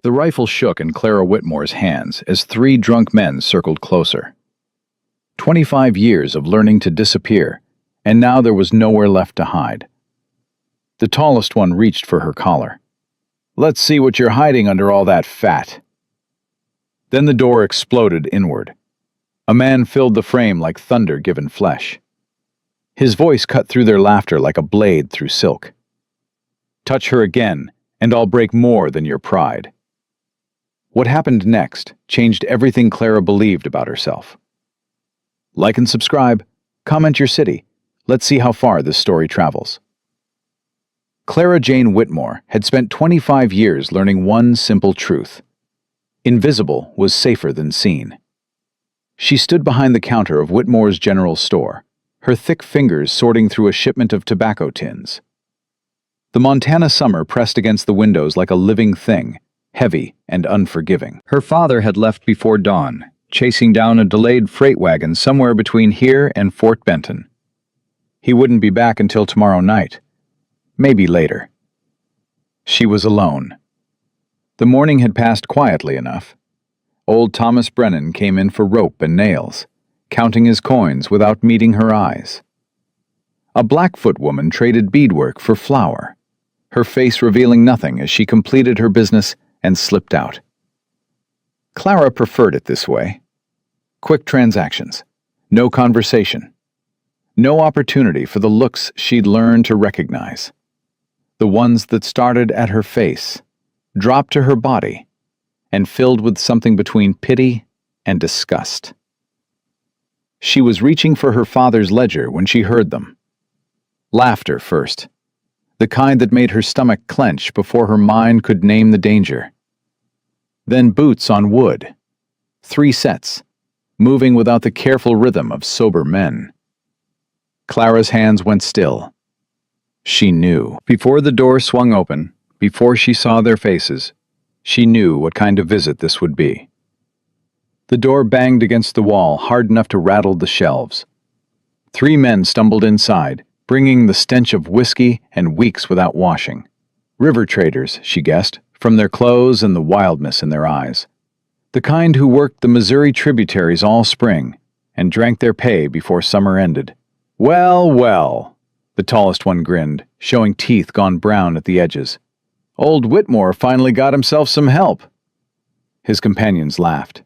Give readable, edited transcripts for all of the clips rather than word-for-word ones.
The rifle shook in Clara Whitmore's hands as three drunk men circled closer. 25 years of learning to disappear, and now there was nowhere left to hide. The tallest one reached for her collar. "Let's see what you're hiding under all that fat." Then the door exploded inward. A man filled the frame like thunder given flesh. His voice cut through their laughter like a blade through silk. "Touch her again, and I'll break more than your pride." What happened next changed everything Clara believed about herself. Like and subscribe, comment your city. Let's see how far this story travels. Clara Jane Whitmore had spent 25 years learning one simple truth. Invisible was safer than seen. She stood behind the counter of Whitmore's general store, her thick fingers sorting through a shipment of tobacco tins. The Montana summer pressed against the windows like a living thing, heavy and unforgiving. Her father had left before dawn, chasing down a delayed freight wagon somewhere between here and Fort Benton. He wouldn't be back until tomorrow night. Maybe later. She was alone. The morning had passed quietly enough. Old Thomas Brennan came in for rope and nails, counting his coins without meeting her eyes. A Blackfoot woman traded beadwork for flour, her face revealing nothing as she completed her business and slipped out. Clara preferred it this way. Quick transactions, no conversation, no opportunity for the looks she'd learned to recognize. The ones that started at her face, dropped to her body, and filled with something between pity and disgust. She was reaching for her father's ledger when she heard them. Laughter first, the kind that made her stomach clench before her mind could name the danger. Then boots on wood, 3 sets, moving without the careful rhythm of sober men. Clara's hands went still. She knew. Before the door swung open, before she saw their faces, she knew what kind of visit this would be. The door banged against the wall hard enough to rattle the shelves. 3 men stumbled inside, bringing the stench of whiskey and weeks without washing. River traders, she guessed, from their clothes and the wildness in their eyes. The kind who worked the Missouri tributaries all spring and drank their pay before summer ended. "Well, well," the tallest one grinned, showing teeth gone brown at the edges. "Old Whitmore finally got himself some help." His companions laughed.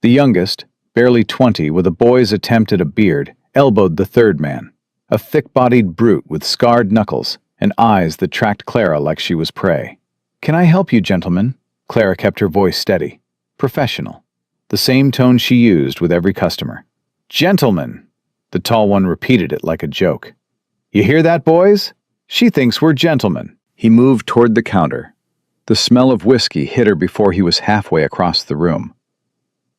The youngest, barely 20, with a boy's attempt at a beard, elbowed the third man, a thick-bodied brute with scarred knuckles and eyes that tracked Clara like she was prey. "Can I help you, gentlemen?" Clara kept her voice steady, professional, the same tone she used with every customer. "Gentlemen," the tall one repeated it like a joke. "You hear that, boys? She thinks we're gentlemen." He moved toward the counter. The smell of whiskey hit her before he was halfway across the room.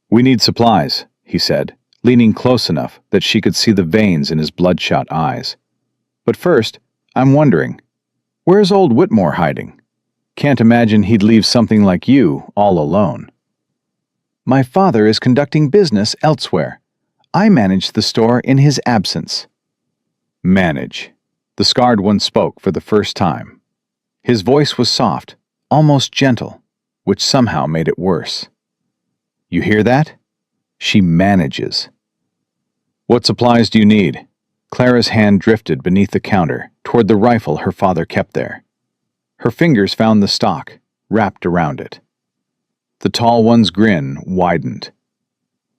"We need supplies," he said, leaning close enough that she could see the veins in his bloodshot eyes. "But first, I'm wondering, where's old Whitmore hiding? Can't imagine he'd leave something like you all alone." "My father is conducting business elsewhere. I manage the store in his absence." "Manage." The scarred one spoke for the first time. His voice was soft, almost gentle, which somehow made it worse. "You hear that? She manages." "What supplies do you need?" Clara's hand drifted beneath the counter toward the rifle her father kept there. Her fingers found the stock, wrapped around it. The tall one's grin widened.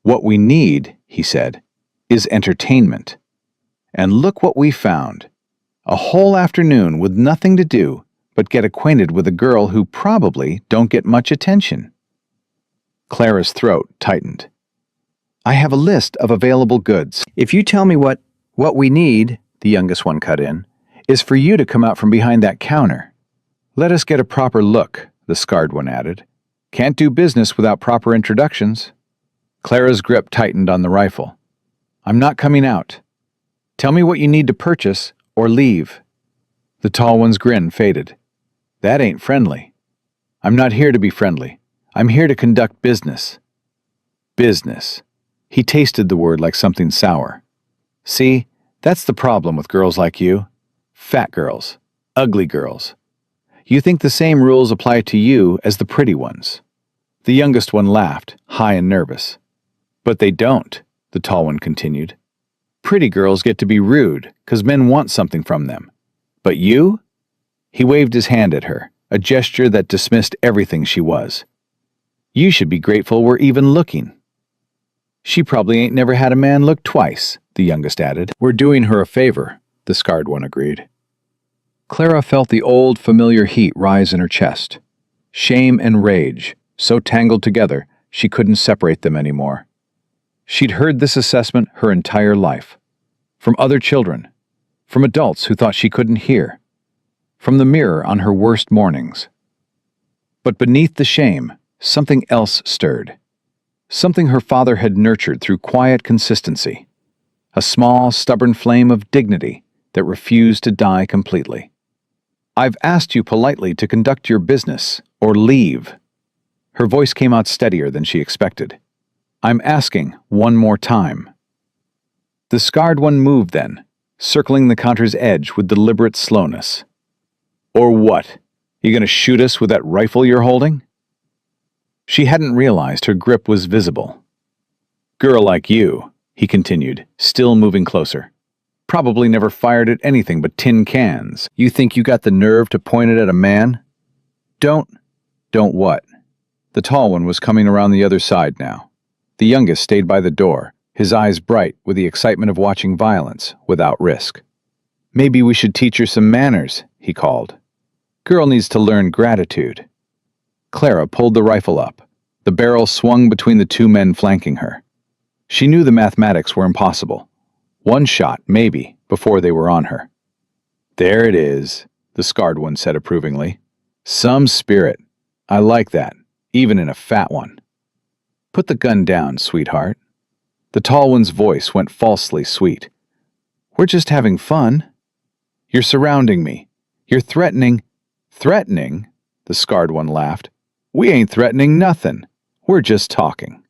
"What we need," he said, "is entertainment. And look what we found. A whole afternoon with nothing to do but get acquainted with a girl who probably don't get much attention." Clara's throat tightened. "I have a list of available goods. If you tell me what we need," the youngest one cut in, "is for you to come out from behind that counter." "Let us get a proper look," the scarred one added. "Can't do business without proper introductions." Clara's grip tightened on the rifle. "I'm not coming out. Tell me what you need to purchase or leave." The tall one's grin faded. "That ain't friendly." "I'm not here to be friendly. I'm here to conduct business." Business. He tasted the word like something sour. "See, that's the problem with girls like you. Fat girls. Ugly girls. You think the same rules apply to you as the pretty ones." The youngest one laughed, high and nervous. "But they don't," the tall one continued. "Pretty girls get to be rude, 'cause men want something from them. But you?" He waved his hand at her, a gesture that dismissed everything she was. "You should be grateful we're even looking." "She probably ain't never had a man look twice," the youngest added. "We're doing her a favor," the scarred one agreed. Clara felt the old, familiar heat rise in her chest. Shame and rage, so tangled together, she couldn't separate them anymore. She'd heard this assessment her entire life. From other children. From adults who thought she couldn't hear. From the mirror on her worst mornings. But beneath the shame, something else stirred. Something her father had nurtured through quiet consistency. A small, stubborn flame of dignity that refused to die completely. "I've asked you politely to conduct your business, or leave." Her voice came out steadier than she expected. "I'm asking one more time." The scarred one moved then, circling the counter's edge with deliberate slowness. "Or what? You gonna shoot us with that rifle you're holding?" She hadn't realized her grip was visible. "Girl like you," he continued, still moving closer. "Probably never fired at anything but tin cans. You think you got the nerve to point it at a man? Don't what?" The tall one was coming around the other side now. The youngest stayed by the door, his eyes bright with the excitement of watching violence without risk. "Maybe we should teach her some manners," he called. "Girl needs to learn gratitude." Clara pulled the rifle up. The barrel swung between the two men flanking her. She knew the mathematics were impossible. One shot, maybe, before they were on her. "There it is," the scarred one said approvingly. "Some spirit. I like that, even in a fat one." "Put the gun down, sweetheart." The tall one's voice went falsely sweet. "We're just having fun." "You're surrounding me. You're threatening." "Threatening?" The scarred one laughed. "We ain't threatening nothing. We're just talking."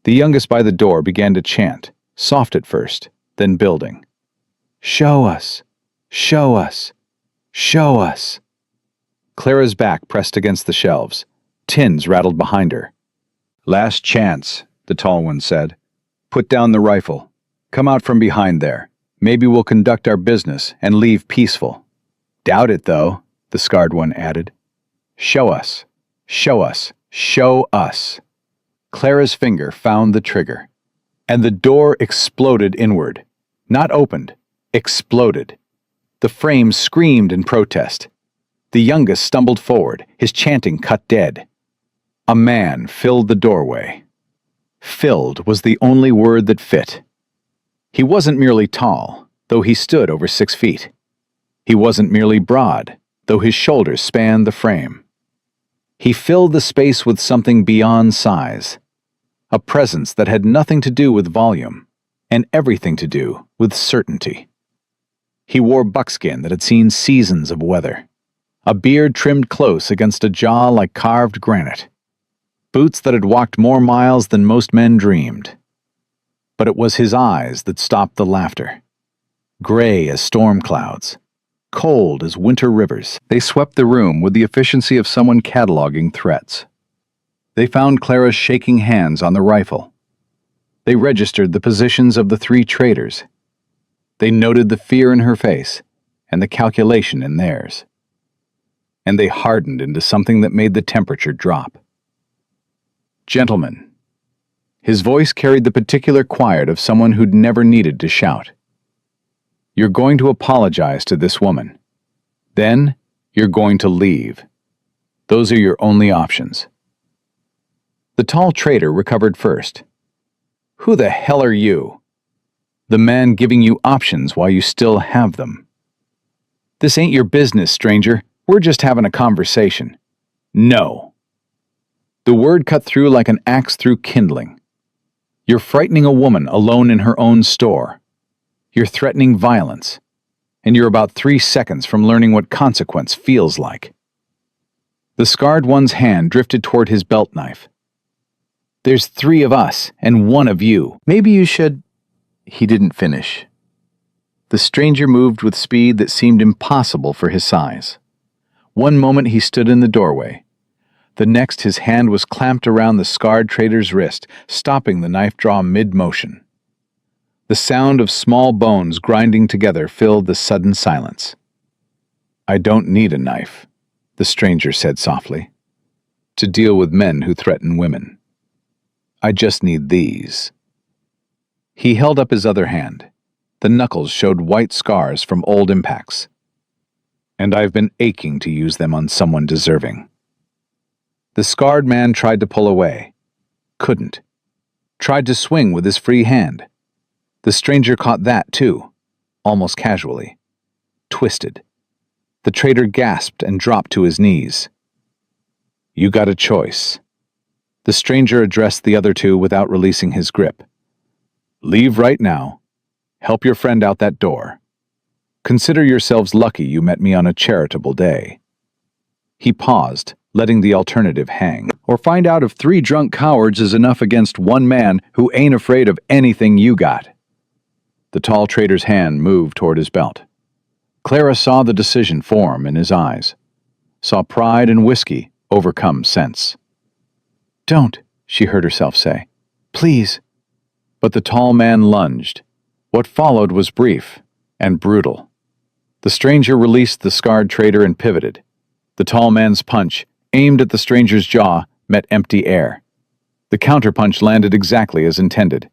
The youngest by the door began to chant, soft at first, then building. "Show us. Show us. Show us." Clara's back pressed against the shelves. Tins rattled behind her. "Last chance," the tall one said. "Put down the rifle. Come out from behind there. Maybe we'll conduct our business and leave peaceful." "Doubt it, though," the scarred one added. "Show us. Show us. Show us." Clara's finger found the trigger, and the door exploded inward. Not opened, exploded. The frame screamed in protest. The youngest stumbled forward, his chanting cut dead. A man filled the doorway. Filled was the only word that fit. He wasn't merely tall, though he stood over 6 feet. He wasn't merely broad, though his shoulders spanned the frame. He filled the space with something beyond size. A presence that had nothing to do with volume, and everything to do with certainty. He wore buckskin that had seen seasons of weather. A beard trimmed close against a jaw like carved granite. Boots that had walked more miles than most men dreamed. But it was his eyes that stopped the laughter. Gray as storm clouds. Cold as winter rivers. They swept the room with the efficiency of someone cataloging threats. They found Clara's shaking hands on the rifle. They registered the positions of the 3 traitors. They noted the fear in her face and the calculation in theirs. And they hardened into something that made the temperature drop. "Gentlemen." His voice carried the particular quiet of someone who'd never needed to shout. "You're going to apologize to this woman. Then you're going to leave. Those are your only options." The tall traitor recovered first. "Who the hell are you?" "The man giving you options while you still have them." "This ain't your business, stranger. We're just having a conversation." "No." The word cut through like an axe through kindling. "You're frightening a woman alone in her own store. You're threatening violence. And you're about 3 seconds from learning what consequence feels like." The scarred one's hand drifted toward his belt knife. "There's 3 of us, and 1 of you. Maybe you should—" He didn't finish. The stranger moved with speed that seemed impossible for his size. One moment he stood in the doorway. The next his hand was clamped around the scarred trader's wrist, stopping the knife draw mid-motion. The sound of small bones grinding together filled the sudden silence. "I don't need a knife," the stranger said softly, "to deal with men who threaten women. I just need these." He held up his other hand. The knuckles showed white scars from old impacts. "And I've been aching to use them on someone deserving." The scarred man tried to pull away. Couldn't. Tried to swing with his free hand. The stranger caught that too, almost casually. Twisted. The trader gasped and dropped to his knees. "You got a choice." The stranger addressed the other two without releasing his grip. "Leave right now. Help your friend out that door. Consider yourselves lucky you met me on a charitable day." He paused, letting the alternative hang. "Or find out if 3 drunk cowards is enough against one man who ain't afraid of anything you got." The tall trader's hand moved toward his belt. Clara saw the decision form in his eyes, saw pride and whiskey overcome sense. "Don't," she heard herself say. "Please." But the tall man lunged. What followed was brief and brutal. The stranger released the scarred trader and pivoted. The tall man's punch, aimed at the stranger's jaw, met empty air. The counterpunch landed exactly as intended.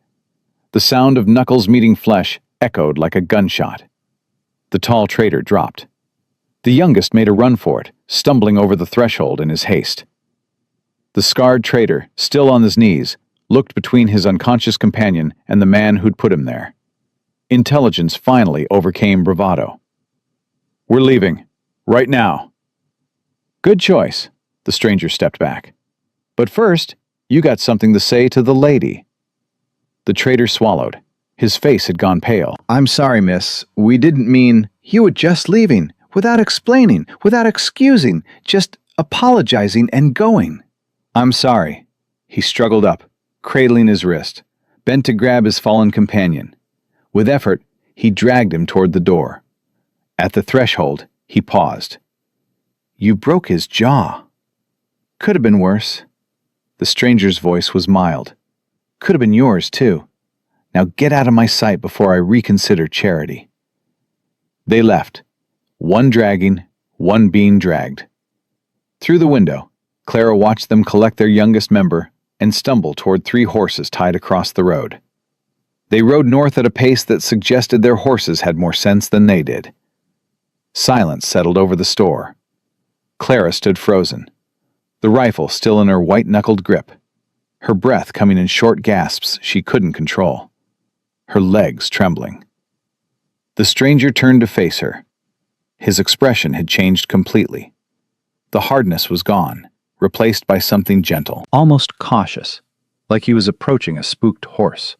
The sound of knuckles meeting flesh echoed like a gunshot. The tall trader dropped. The youngest made a run for it, stumbling over the threshold in his haste. The scarred trader, still on his knees, looked between his unconscious companion and the man who'd put him there. Intelligence finally overcame bravado. "We're leaving. Right now." "Good choice." The stranger stepped back. "But first, you got something to say to the lady." The trader swallowed. His face had gone pale. "I'm sorry, miss. We didn't mean—" "You were just leaving, without explaining, without excusing, just apologizing and going." "I'm sorry." He struggled up, cradling his wrist, bent to grab his fallen companion. With effort, he dragged him toward the door. At the threshold, he paused. "You broke his jaw." "Could have been worse." The stranger's voice was mild. "Could have been yours, too. Now get out of my sight before I reconsider charity." They left, one dragging, one being dragged. Through the window, Clara watched them collect their youngest member and stumble toward 3 horses tied across the road. They rode north at a pace that suggested their horses had more sense than they did. Silence settled over the store. Clara stood frozen, the rifle still in her white-knuckled grip, her breath coming in short gasps she couldn't control, her legs trembling. The stranger turned to face her. His expression had changed completely. The hardness was gone, replaced by something gentle, almost cautious, like he was approaching a spooked horse.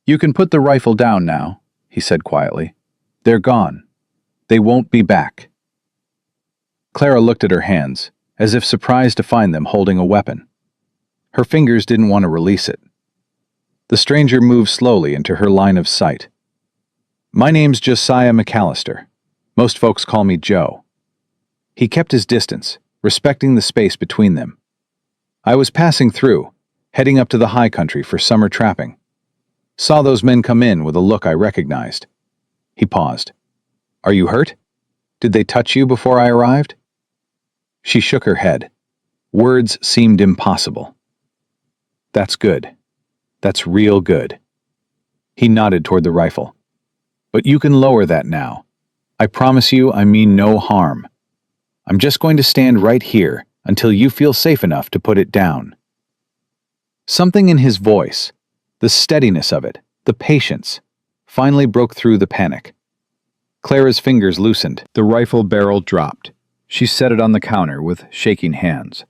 "You can put the rifle down now," he said quietly. "They're gone. They won't be back." Clara looked at her hands, as if surprised to find them holding a weapon. Her fingers didn't want to release it. The stranger moved slowly into her line of sight. "My name's Josiah McAllister. Most folks call me Joe." He kept his distance, respecting the space between them. "I was passing through, heading up to the high country for summer trapping. Saw those men come in with a look I recognized." He paused. "Are you hurt? Did they touch you before I arrived?" She shook her head. Words seemed impossible. "That's good. That's real good." He nodded toward the rifle. "But you can lower that now. I promise you I mean no harm. I'm just going to stand right here until you feel safe enough to put it down." Something in his voice, the steadiness of it, the patience, finally broke through the panic. Clara's fingers loosened. The rifle barrel dropped. She set it on the counter with shaking hands.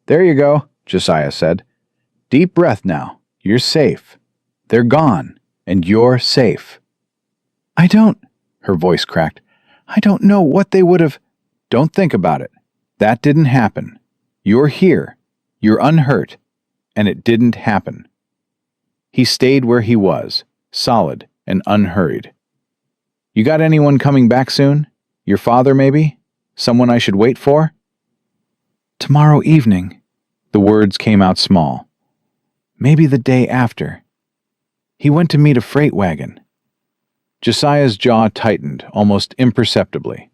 "There you go," Josiah said. "Deep breath now. You're safe. They're gone, and you're safe." "I don't," her voice cracked. "I don't know what they would have—" "Don't think about it. That didn't happen. You're here. You're unhurt. And it didn't happen." He stayed where he was, solid and unhurried. "You got anyone coming back soon? Your father, maybe? Someone I should wait for?" "Tomorrow evening." The words came out small. "Maybe the day after. He went to meet a freight wagon." Josiah's jaw tightened, almost imperceptibly.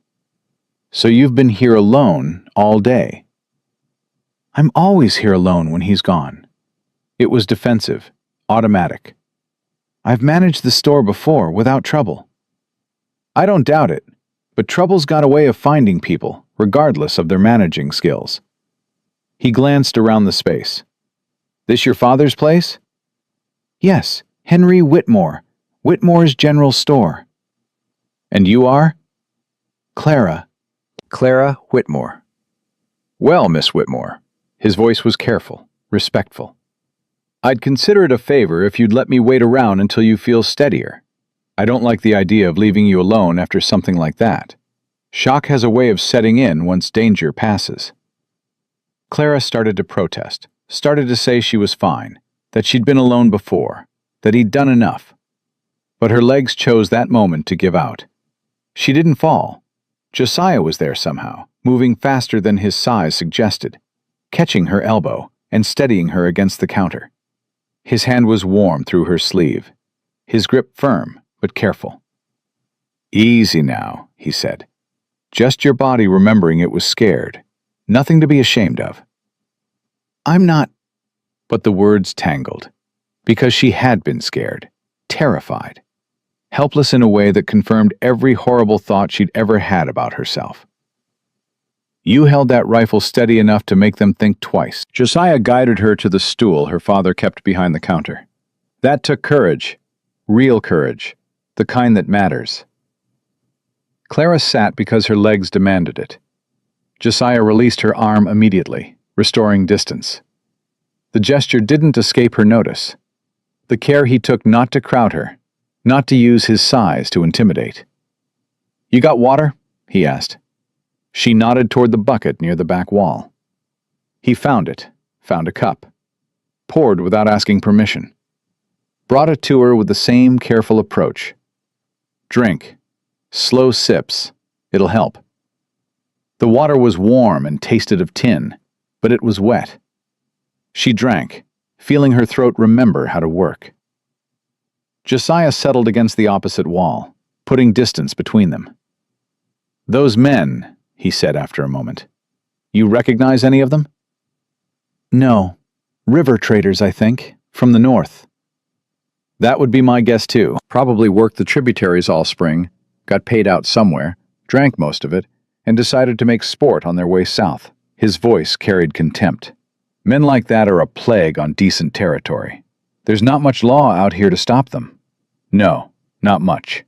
"So you've been here alone all day?" "I'm always here alone when he's gone." It was defensive, automatic. "I've managed the store before without trouble." "I don't doubt it, but trouble's got a way of finding people, regardless of their managing skills." He glanced around the space. "This your father's place?" "Yes, Henry Whitmore, Whitmore's General Store." "And you are?" "Clara." "Clara Whitmore." "Well, Miss Whitmore." His voice was careful, respectful. "I'd consider it a favor if you'd let me wait around until you feel steadier. I don't like the idea of leaving you alone after something like that. Shock has a way of setting in once danger passes." Clara started to protest, started to say she was fine, that she'd been alone before, that he'd done enough. But her legs chose that moment to give out. She didn't fall. Josiah was there somehow, moving faster than his size suggested, catching her elbow and steadying her against the counter. His hand was warm through her sleeve, his grip firm but careful. "Easy now," he said. "Just your body remembering it was scared. Nothing to be ashamed of." "I'm not—" But the words tangled, because she had been scared, terrified, helpless in a way that confirmed every horrible thought she'd ever had about herself. "You held that rifle steady enough to make them think twice." Josiah guided her to the stool her father kept behind the counter. "That took courage, real courage, the kind that matters." Clara sat because her legs demanded it. Josiah released her arm immediately, restoring distance. The gesture didn't escape her notice. The care he took not to crowd her, not to use his size to intimidate. "You got water?" he asked. She nodded toward the bucket near the back wall. He found it, found a cup, poured without asking permission. Brought it to her with the same careful approach. "Drink. Slow sips. It'll help." The water was warm and tasted of tin, but it was wet. She drank, feeling her throat remember how to work. Josiah settled against the opposite wall, putting distance between them. "Those men," he said after a moment. "You recognize any of them?" "No. River traders, I think, from the north." "That would be my guess too. Probably worked the tributaries all spring, got paid out somewhere, drank most of it, and decided to make sport on their way south." His voice carried contempt. "Men like that are a plague on decent territory. There's not much law out here to stop them. No, not much.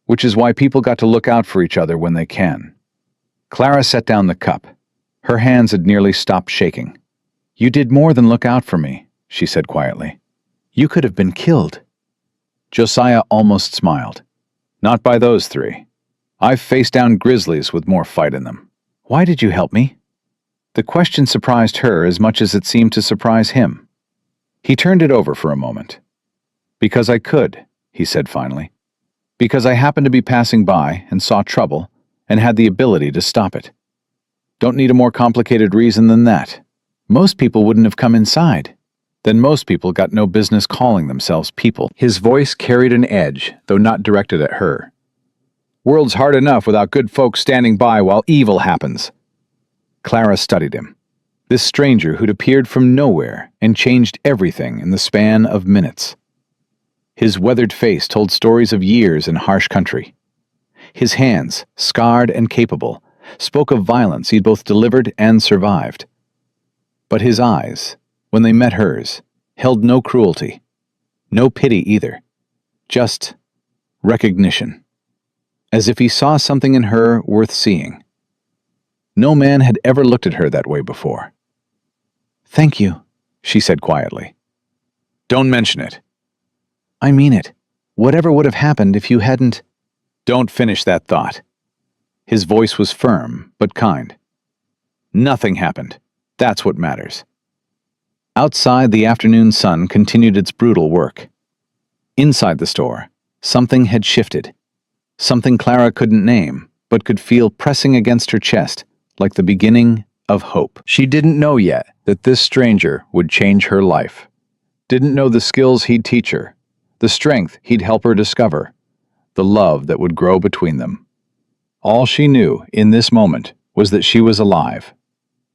Which is why people got to look out for each other when they can." Clara set down the cup. Her hands had nearly stopped shaking. "You did more than look out for me," she said quietly. "You could have been killed." Josiah almost smiled. "Not by those three. I've faced down grizzlies with more fight in them." "Why did you help me?" The question surprised her as much as it seemed to surprise him. He turned it over for a moment. "Because I could," he said finally. "Because I happened to be passing by and saw trouble and had the ability to stop it. Don't need a more complicated reason than that. Most people wouldn't have come inside." "Then most people got no business calling themselves people." His voice carried an edge, though not directed at her. "World's hard enough without good folks standing by while evil happens." Clara studied him. This stranger who'd appeared from nowhere and changed everything in the span of minutes. His weathered face told stories of years in harsh country. His hands, scarred and capable, spoke of violence he'd both delivered and survived. But his eyes, when they met hers, held no cruelty, no pity either, just recognition, as if he saw something in her worth seeing. No man had ever looked at her that way before. "Thank you," she said quietly. "Don't mention it." "I mean it. Whatever would have happened if you hadn't—" "Don't finish that thought." His voice was firm, but kind. "Nothing happened. That's what matters." Outside, the afternoon sun continued its brutal work. Inside the store, something had shifted. Something Clara couldn't name, but could feel pressing against her chest like the beginning of hope. She didn't know yet that this stranger would change her life. Didn't know the skills he'd teach her, the strength he'd help her discover, the love that would grow between them. All she knew in this moment was that she was alive.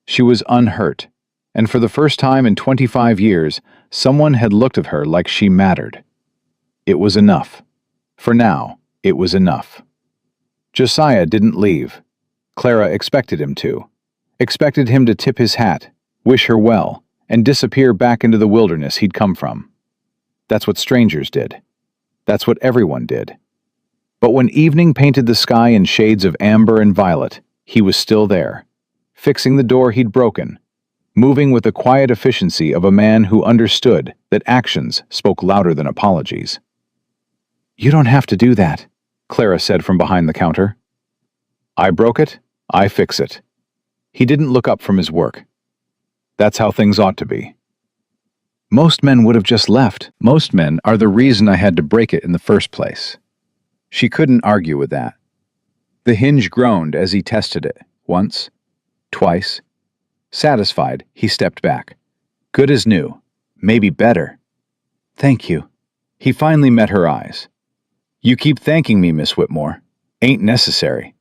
She was unhurt, and for the first time in 25 years, someone had looked at her like she mattered. It was enough. For now, it was enough. Josiah didn't leave. Clara expected him to. Expected him to tip his hat, wish her well, and disappear back into the wilderness he'd come from. That's what strangers did. That's what everyone did. But when evening painted the sky in shades of amber and violet, he was still there, fixing the door he'd broken, moving with the quiet efficiency of a man who understood that actions spoke louder than apologies. "You don't have to do that," Clara said from behind the counter. "I broke it, I fix it." He didn't look up from his work. That's how things ought to be. Most men would have just left. Most men are the reason I had to break it in the first place. She couldn't argue with that. The hinge groaned as he tested it, once, twice. Satisfied, he stepped back. Good as new, maybe better. "Thank you." He finally met her eyes. "You keep thanking me, Miss Whitmore. Ain't necessary."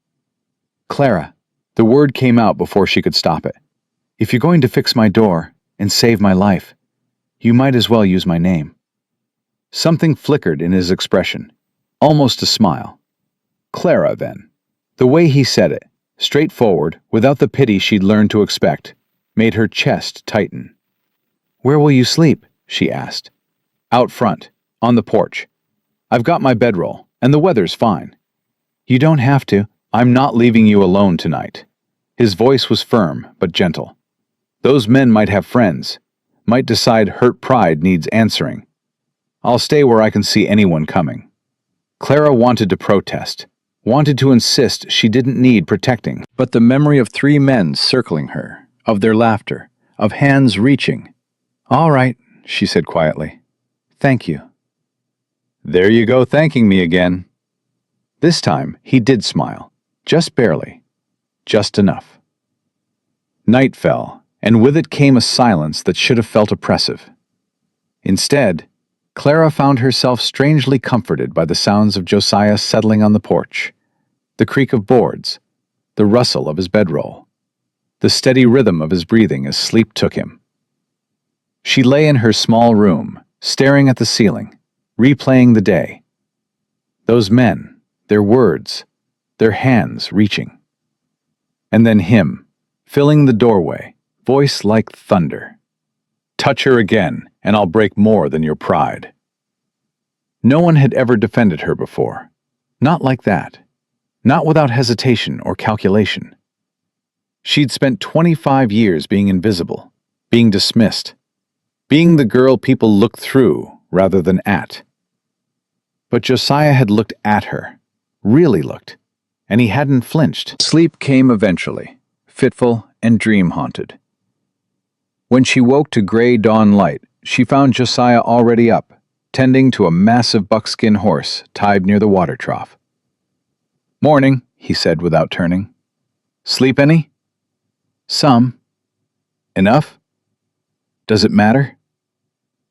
"Clara," the word came out before she could stop it. "If you're going to fix my door and save my life, you might as well use my name." Something flickered in his expression, almost a smile. Clara, then. The way he said it, straightforward, without the pity she'd learned to expect, made her chest tighten. "Where will you sleep?" she asked. "Out front, on the porch. I've got my bedroll, and the weather's fine." "You don't have to. I'm not leaving you alone tonight." His voice was firm, but gentle. Those men might have friends, might decide hurt pride needs answering. "I'll stay where I can see anyone coming." Clara wanted to protest, wanted to insist she didn't need protecting, but the memory of 3 men circling her, of their laughter, of hands reaching. "All right," she said quietly. "Thank you." "There you go thanking me again." This time he did smile, just barely, just enough. Night fell, and with it came a silence that should have felt oppressive. Instead, Clara found herself strangely comforted by the sounds of Josiah settling on the porch, the creak of boards, the rustle of his bedroll, the steady rhythm of his breathing as sleep took him. She lay in her small room, staring at the ceiling, replaying the day. Those men, their words, their hands reaching. And then him, filling the doorway, voice like thunder. "Touch her again, and I'll break more than your pride." No one had ever defended her before. Not like that. Not without hesitation or calculation. She'd spent 25 years being invisible, being dismissed, being the girl people looked through rather than at. But Josiah had looked at her, really looked, and he hadn't flinched. Sleep came eventually, fitful and dream-haunted. When she woke to gray dawn light, she found Josiah already up, tending to a massive buckskin horse tied near the water trough. "Morning," he said without turning. "Sleep any?" "Some." "Enough? Does it matter?"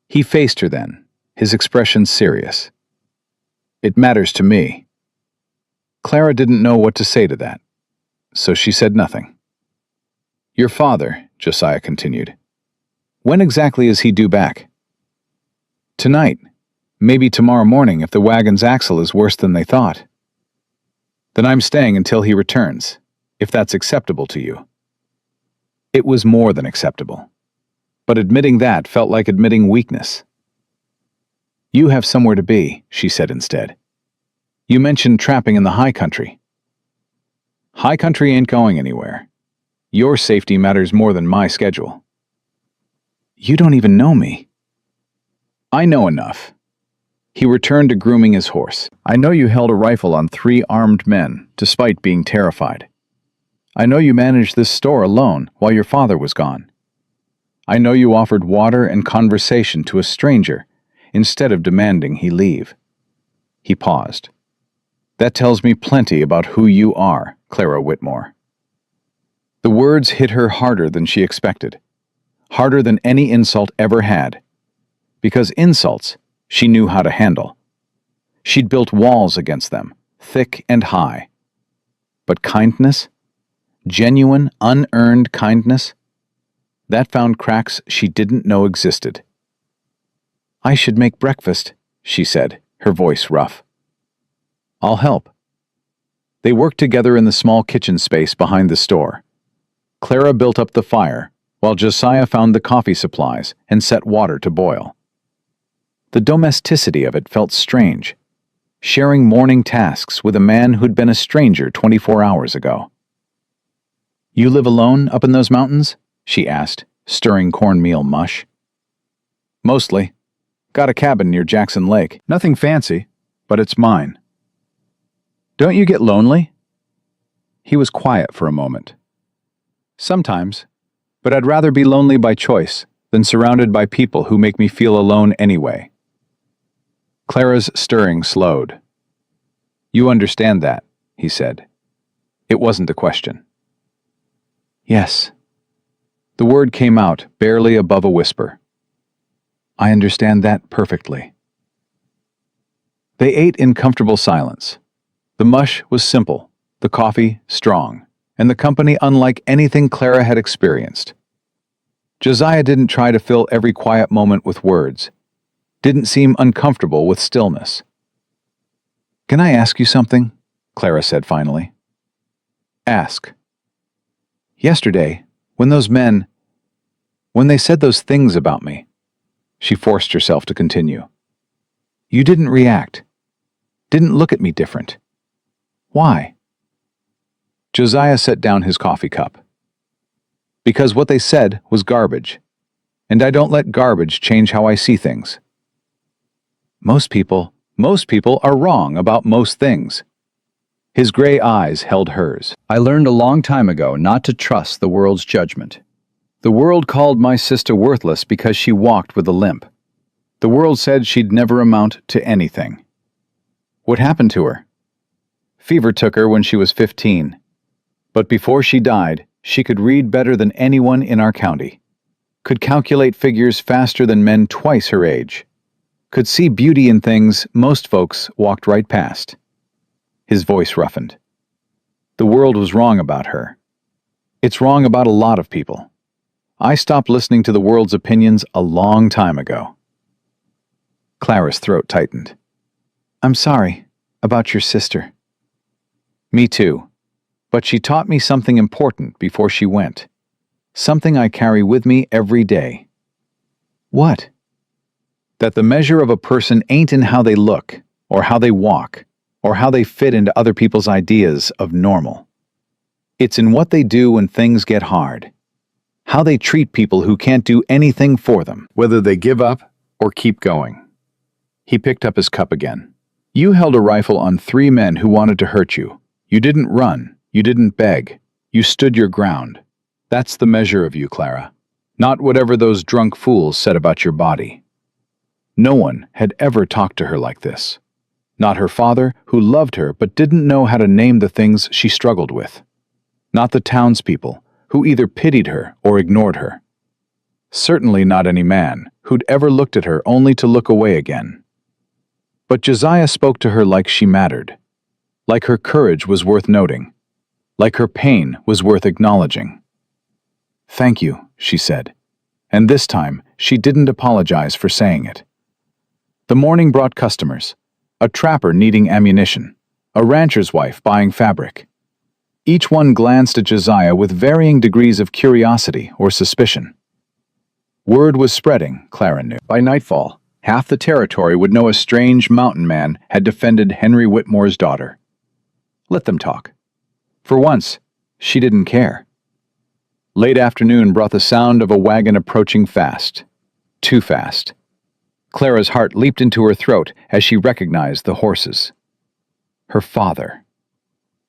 He faced her then, his expression serious. "It matters to me." Clara didn't know what to say to that, so she said nothing. "Your father," Josiah continued. "When exactly is he due back?" "Tonight. Maybe tomorrow morning if the wagon's axle is worse than they thought." "Then I'm staying until he returns, if that's acceptable to you." It was more than acceptable. But admitting that felt like admitting weakness. "You have somewhere to be," she said instead. "You mentioned trapping in the high country." "High country ain't going anywhere. Your safety matters more than my schedule." "You don't even know me." "I know enough." He returned to grooming his horse. "I know you held a rifle on 3 armed men, despite being terrified. I know you managed this store alone while your father was gone. I know you offered water and conversation to a stranger instead of demanding he leave." He paused. That tells me plenty about who you are, Clara Whitmore." The words hit her harder than she expected, harder than any insult ever had. Because insults, she knew how to handle. She'd built walls against them, thick and high. But kindness? Genuine, unearned kindness? That found cracks she didn't know existed. "I should make breakfast," she said, her voice rough. "I'll help." They worked together in the small kitchen space behind the store. Clara built up the fire, while Josiah found the coffee supplies and set water to boil. The domesticity of it felt strange, sharing morning tasks with a man who'd been a stranger 24 hours ago. "You live alone up in those mountains?" she asked, stirring cornmeal mush. "Mostly. Got a cabin near Jackson Lake. Nothing fancy, but it's mine." "Don't you get lonely?" He was quiet for a moment. "Sometimes, but I'd rather be lonely by choice than surrounded by people who make me feel alone anyway." Clara's stirring slowed. "You understand that," he said. It wasn't a question. "Yes." The word came out, barely above a whisper. "I understand that perfectly." They ate in comfortable silence. The mush was simple, the coffee strong, and the company unlike anything Clara had experienced. Josiah didn't try to fill every quiet moment with words, didn't seem uncomfortable with stillness. "Can I ask you something?" Clara said finally. "Ask." "Yesterday, when they said those things about me," she forced herself to continue, "you didn't react, didn't look at me different. Why?" Josiah set down his coffee cup. "Because what they said was garbage, and I don't let garbage change how I see things." Most people are wrong about most things." His gray eyes held hers. "I learned a long time ago not to trust the world's judgment. The world called my sister worthless because she walked with a limp. The world said she'd never amount to anything. What happened to her? Fever took her when she was 15. But before she died, she could read better than anyone in our county, could calculate figures faster than men twice her age, could see beauty in things most folks walked right past." His voice roughened. "The world was wrong about her. It's wrong about a lot of people. I stopped listening to the world's opinions a long time ago." Clara's throat tightened. "I'm sorry about your sister." "Me too. But she taught me something important before she went. Something I carry with me every day." "What?" "That the measure of a person ain't in how they look, or how they walk, or how they fit into other people's ideas of normal. It's in what they do when things get hard. How they treat people who can't do anything for them, whether they give up or keep going." He picked up his cup again. "You held a rifle on 3 men who wanted to hurt you. You didn't run. You didn't beg. You stood your ground. That's the measure of you, Clara. Not whatever those drunk fools said about your body." No one had ever talked to her like this. Not her father, who loved her but didn't know how to name the things she struggled with. Not the townspeople, who either pitied her or ignored her. Certainly not any man who'd ever looked at her only to look away again. But Josiah spoke to her like she mattered, like her courage was worth noting, like her pain was worth acknowledging. "Thank you," she said, and this time she didn't apologize for saying it. The morning brought customers, a trapper needing ammunition, a rancher's wife buying fabric. Each one glanced at Josiah with varying degrees of curiosity or suspicion. Word was spreading, Clara knew. By nightfall, half the territory would know a strange mountain man had defended Henry Whitmore's daughter. Let them talk. For once, she didn't care. Late afternoon brought the sound of a wagon approaching fast. Too fast. Clara's heart leaped into her throat as she recognized the horses. Her father.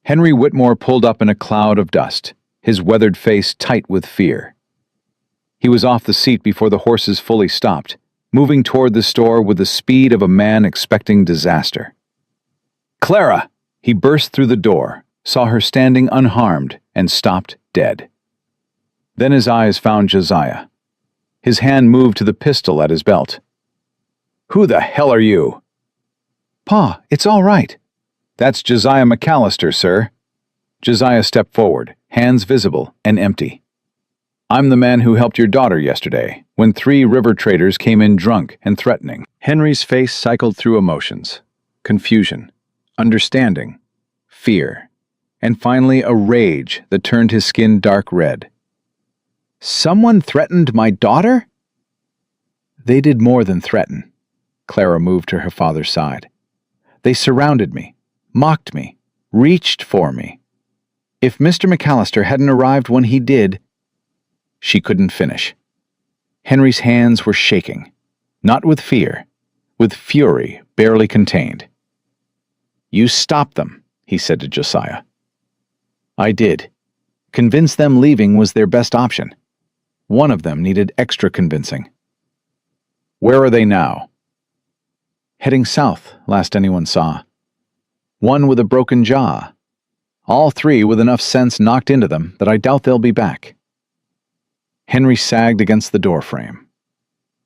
Henry Whitmore pulled up in a cloud of dust, his weathered face tight with fear. He was off the seat before the horses fully stopped, moving toward the store with the speed of a man expecting disaster. "Clara!" He burst through the door, saw her standing unharmed, and stopped dead. Then his eyes found Josiah. His hand moved to the pistol at his belt. "Who the hell are you?" "Pa, it's all right." "That's Josiah McAllister, sir." Josiah stepped forward, hands visible and empty. "I'm the man who helped your daughter yesterday, when 3 river traders came in drunk and threatening." Henry's face cycled through emotions: confusion, understanding, fear, and finally a rage that turned his skin dark red. "Someone threatened my daughter?" "They did more than threaten." Clara moved to her father's side. "They surrounded me, mocked me, reached for me. If Mr. McAllister hadn't arrived when he did—" She couldn't finish. Henry's hands were shaking, not with fear, with fury barely contained. "You stopped them," he said to Josiah. "I did. Convinced them leaving was their best option. One of them needed extra convincing." "Where are they now?" "Heading south, last anyone saw. One with a broken jaw. All 3 with enough sense knocked into them that I doubt they'll be back." Henry sagged against the doorframe.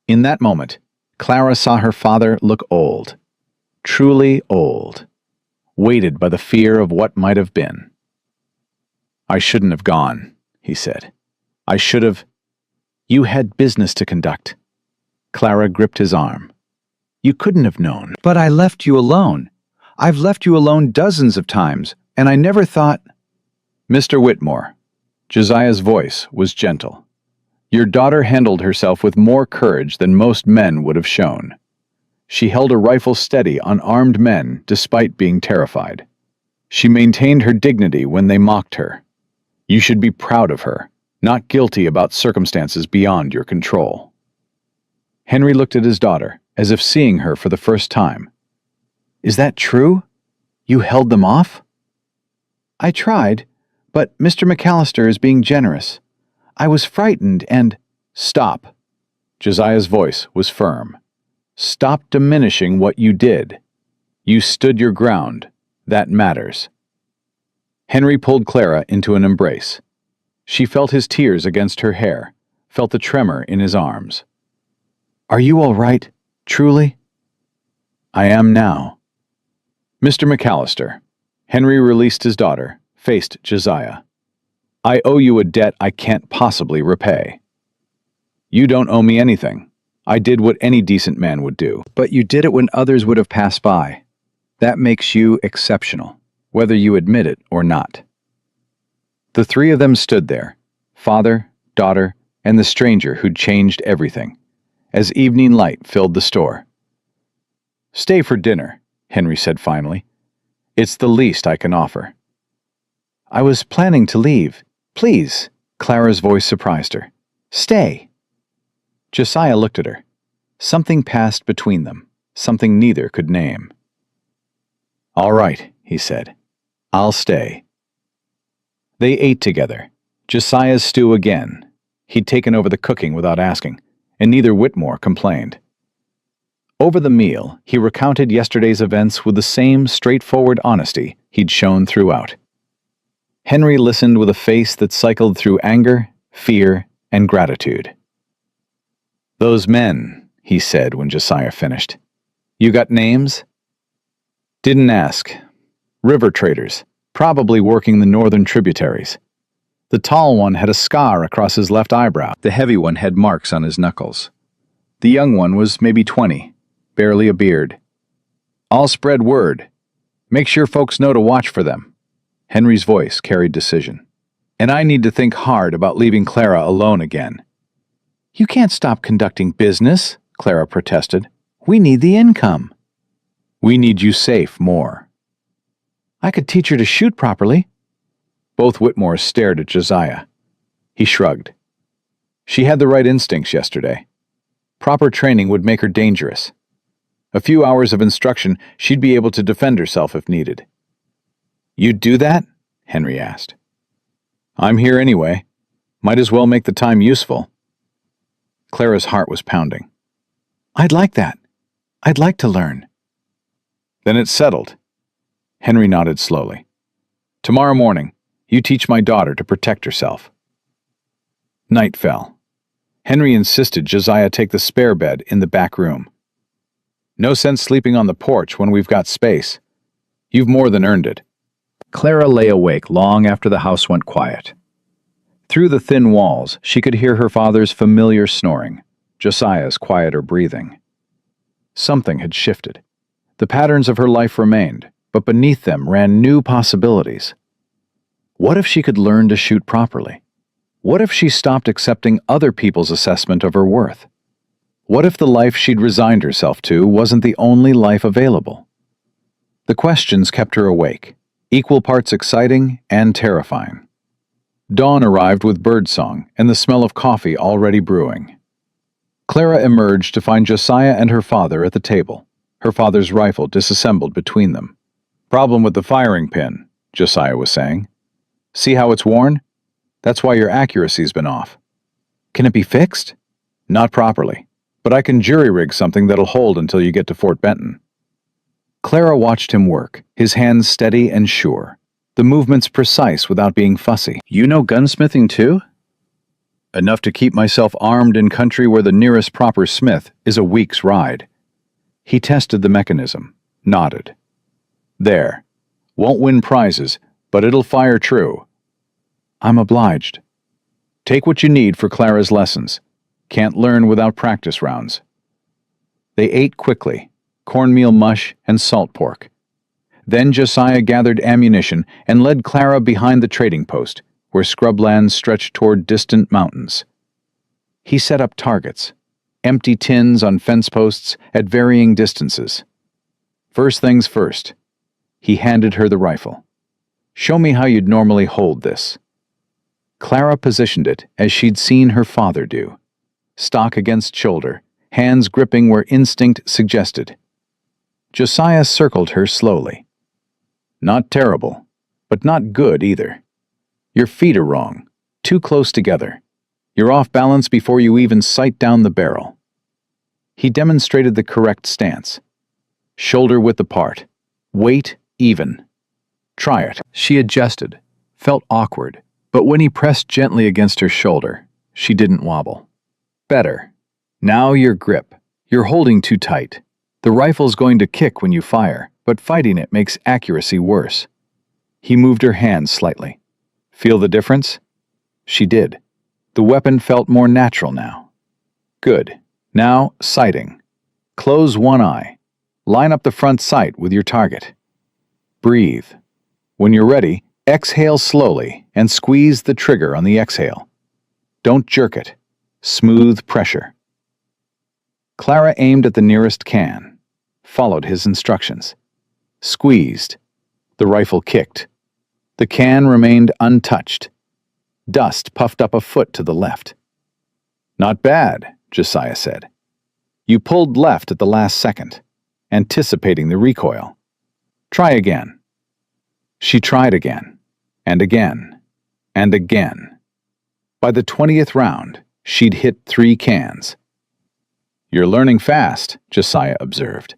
In that moment, Clara saw her father look old, truly old, weighted by the fear of what might have been. "I shouldn't have gone," he said. "I should have—" "You had business to conduct." Clara gripped his arm. "You couldn't have known." "But I left you alone. I've left you alone dozens of times, and I never thought—" "Mr. Whitmore," Josiah's voice was gentle, "your daughter handled herself with more courage than most men would have shown. She held a rifle steady on armed men despite being terrified. She maintained her dignity when they mocked her. You should be proud of her, not guilty about circumstances beyond your control." Henry looked at his daughter, as if seeing her for the first time. "Is that true? You held them off?" "I tried, but Mr. McAllister is being generous. I was frightened and—" "Stop." Josiah's voice was firm. "Stop diminishing what you did. You stood your ground. That matters." Henry pulled Clara into an embrace. She felt his tears against her hair, felt the tremor in his arms. "Are you all right, truly?" "I am now." "Mr. McAllister." Henry released his daughter, faced Josiah. "I owe you a debt I can't possibly repay." "You don't owe me anything. I did what any decent man would do." "But you did it when others would have passed by. That makes you exceptional, whether you admit it or not." The 3 of them stood there, father, daughter, and the stranger who'd changed everything, as evening light filled the store. "Stay for dinner," Henry said finally. "It's the least I can offer." "I was planning to leave. Please." Clara's voice surprised her. "Stay." Josiah looked at her. Something passed between them, something neither could name. "All right," he said. "I'll stay." They ate together. Josiah's stew again. He'd taken over the cooking without asking, and neither Whitmore complained. Over the meal, he recounted yesterday's events with the same straightforward honesty he'd shown throughout. Henry listened with a face that cycled through anger, fear, and gratitude. "Those men," he said when Josiah finished. "You got names?" "Didn't ask. River traders, probably working the northern tributaries. The tall one had a scar across his left eyebrow. The heavy one had marks on his knuckles. The young one was maybe 20, barely a beard. I'll spread word. Make sure folks know to watch for them." Henry's voice carried decision. "And I need to think hard about leaving Clara alone again." "You can't stop conducting business," Clara protested. "We need the income." "We need you safe more." "I could teach her to shoot properly." Both Whitmores stared at Josiah. He shrugged. "She had the right instincts yesterday. Proper training would make her dangerous. A few hours of instruction, she'd be able to defend herself if needed." "You'd do that?" Henry asked. "I'm here anyway. Might as well make the time useful." Clara's heart was pounding. "I'd like that. I'd like to learn." "Then it's settled. Henry nodded slowly. Tomorrow morning, you teach my daughter to protect herself. Night fell. Henry insisted Josiah take the spare bed in the back room. No sense sleeping on the porch when we've got space. You've more than earned it. Clara lay awake long after the house went quiet. Through the thin walls, she could hear her father's familiar snoring, Josiah's quieter breathing. Something had shifted. The patterns of her life remained, but beneath them ran new possibilities. What if she could learn to shoot properly? What if she stopped accepting other people's assessment of her worth? What if the life she'd resigned herself to wasn't the only life available? The questions kept her awake, equal parts exciting and terrifying. Dawn arrived with birdsong and the smell of coffee already brewing. Clara emerged to find Josiah and her father at the table, her father's rifle disassembled between them. Problem with the firing pin, Josiah was saying. See how it's worn? That's why your accuracy's been off. Can it be fixed? Not properly, but I can jury-rig something that'll hold until you get to Fort Benton. Clara watched him work, his hands steady and sure, the movements precise without being fussy. You know gunsmithing too? Enough to keep myself armed in country where the nearest proper smith is a week's ride. He tested the mechanism, nodded. There. Won't win prizes, but it'll fire true. I'm obliged. Take what you need for Clara's lessons. Can't learn without practice rounds. They ate quickly, cornmeal mush and salt pork. Then Josiah gathered ammunition and led Clara behind the trading post, where scrublands stretched toward distant mountains. He set up targets, empty tins on fence posts at varying distances. First things first, he handed her the rifle. Show me how you'd normally hold this. Clara positioned it as she'd seen her father do. Stock against shoulder, hands gripping where instinct suggested. Josiah circled her slowly. Not terrible, but not good either. Your feet are wrong, too close together. You're off balance before you even sight down the barrel. He demonstrated the correct stance. Shoulder width apart, weight even. Try it. She adjusted, felt awkward, but when he pressed gently against her shoulder, she didn't wobble. Better. Now your grip. You're holding too tight. The rifle's going to kick when you fire, but fighting it makes accuracy worse. He moved her hand slightly. Feel the difference? She did. The weapon felt more natural now. Good. Now, sighting. Close one eye. Line up the front sight with your target. Breathe. When you're ready, exhale slowly and squeeze the trigger on the exhale. Don't jerk it. Smooth pressure. Clara aimed at the nearest can, followed his instructions. Squeezed. The rifle kicked. The can remained untouched. Dust puffed up a foot to the left. Not bad, Josiah said. You pulled left at the last second, anticipating the recoil. Try again. She tried again, and again, and again. By the 20th round, she'd hit 3 cans. You're learning fast, Josiah observed.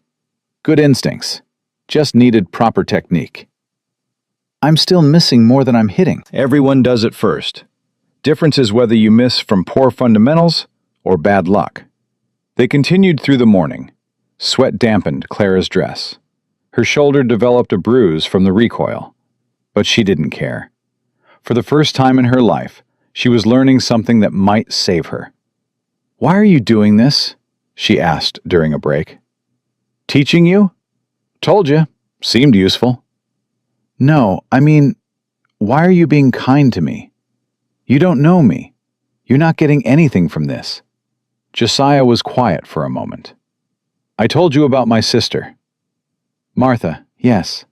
Good instincts. Just needed proper technique. I'm still missing more than I'm hitting. Everyone does it first. Difference is whether you miss from poor fundamentals or bad luck. They continued through the morning. Sweat dampened Clara's dress. Her shoulder developed a bruise from the recoil. But she didn't care. For the first time in her life, she was learning something that might save her. Why are you doing this? She asked during a break. Teaching you? Told you. Seemed useful. No, I mean, why are you being kind to me? You don't know me. You're not getting anything from this. Josiah was quiet for a moment. I told you about my sister. Martha, yes.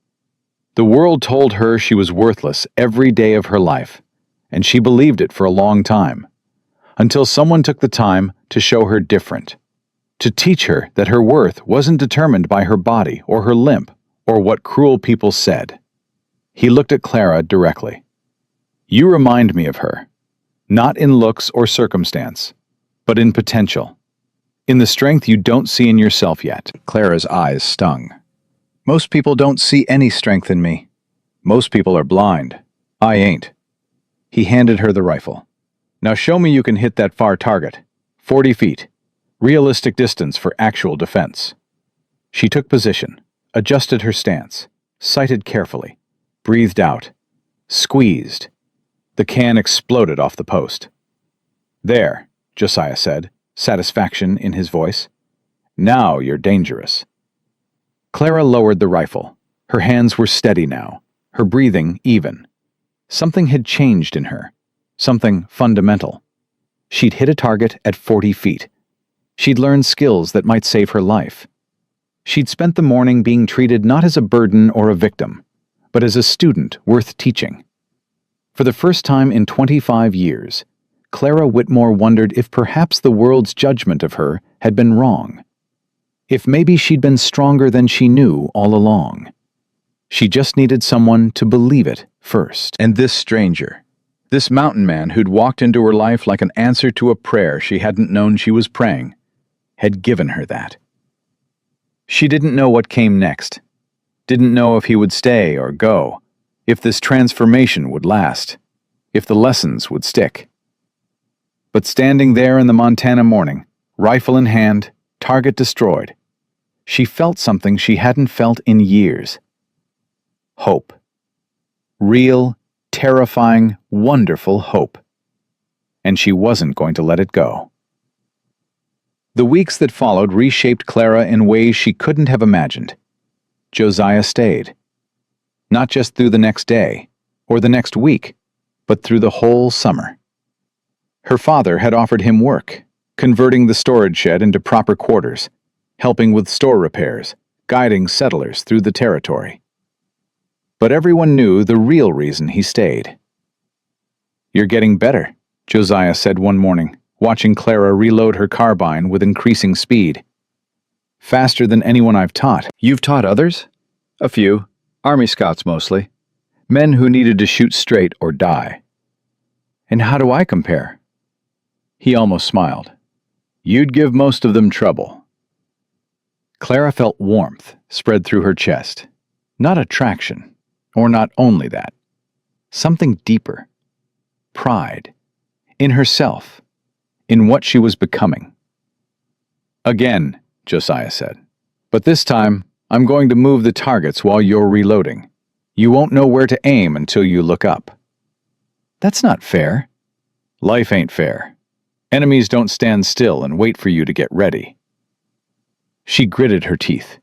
The world told her she was worthless every day of her life, and she believed it for a long time, until someone took the time to show her different, to teach her that her worth wasn't determined by her body or her limp or what cruel people said. He looked at Clara directly. You remind me of her, not in looks or circumstance, but in potential, in the strength you don't see in yourself yet. Clara's eyes stung. Most people don't see any strength in me. Most people are blind. I ain't. He handed her the rifle. Now show me you can hit that far target. 40 feet. Realistic distance for actual defense. She took position, adjusted her stance, sighted carefully, breathed out, squeezed. The can exploded off the post. There, Josiah said, satisfaction in his voice. Now you're dangerous. Clara lowered the rifle. Her hands were steady now, her breathing even. Something had changed in her, something fundamental. She'd hit a target at 40 feet. She'd learned skills that might save her life. She'd spent the morning being treated not as a burden or a victim, but as a student worth teaching. For the first time in 25 years, Clara Whitmore wondered if perhaps the world's judgment of her had been wrong. If maybe she'd been stronger than she knew all along. She just needed someone to believe it first. And this stranger, this mountain man who'd walked into her life like an answer to a prayer she hadn't known she was praying, had given her that. She didn't know what came next, didn't know if he would stay or go, if this transformation would last, if the lessons would stick. But standing there in the Montana morning, rifle in hand, target destroyed, she felt something she hadn't felt in years. Hope. Real, terrifying, wonderful hope. And she wasn't going to let it go. The weeks that followed reshaped Clara in ways she couldn't have imagined. Josiah stayed. Not just through the next day, or the next week, but through the whole summer. Her father had offered him work, converting the storage shed into proper quarters, helping with store repairs, guiding settlers through the territory. But everyone knew the real reason he stayed. "You're getting better," Josiah said one morning, watching Clara reload her carbine with increasing speed. "Faster than anyone I've taught." "You've taught others?" "A few. Army Scouts mostly. Men who needed to shoot straight or die." "And how do I compare?" He almost smiled. "You'd give most of them trouble." Clara felt warmth spread through her chest. Not attraction, or not only that. Something deeper. Pride. In herself. In what she was becoming. "Again," Josiah said. "But this time, I'm going to move the targets while you're reloading. You won't know where to aim until you look up." "That's not fair." "Life ain't fair. Enemies don't stand still and wait for you to get ready." She gritted her teeth,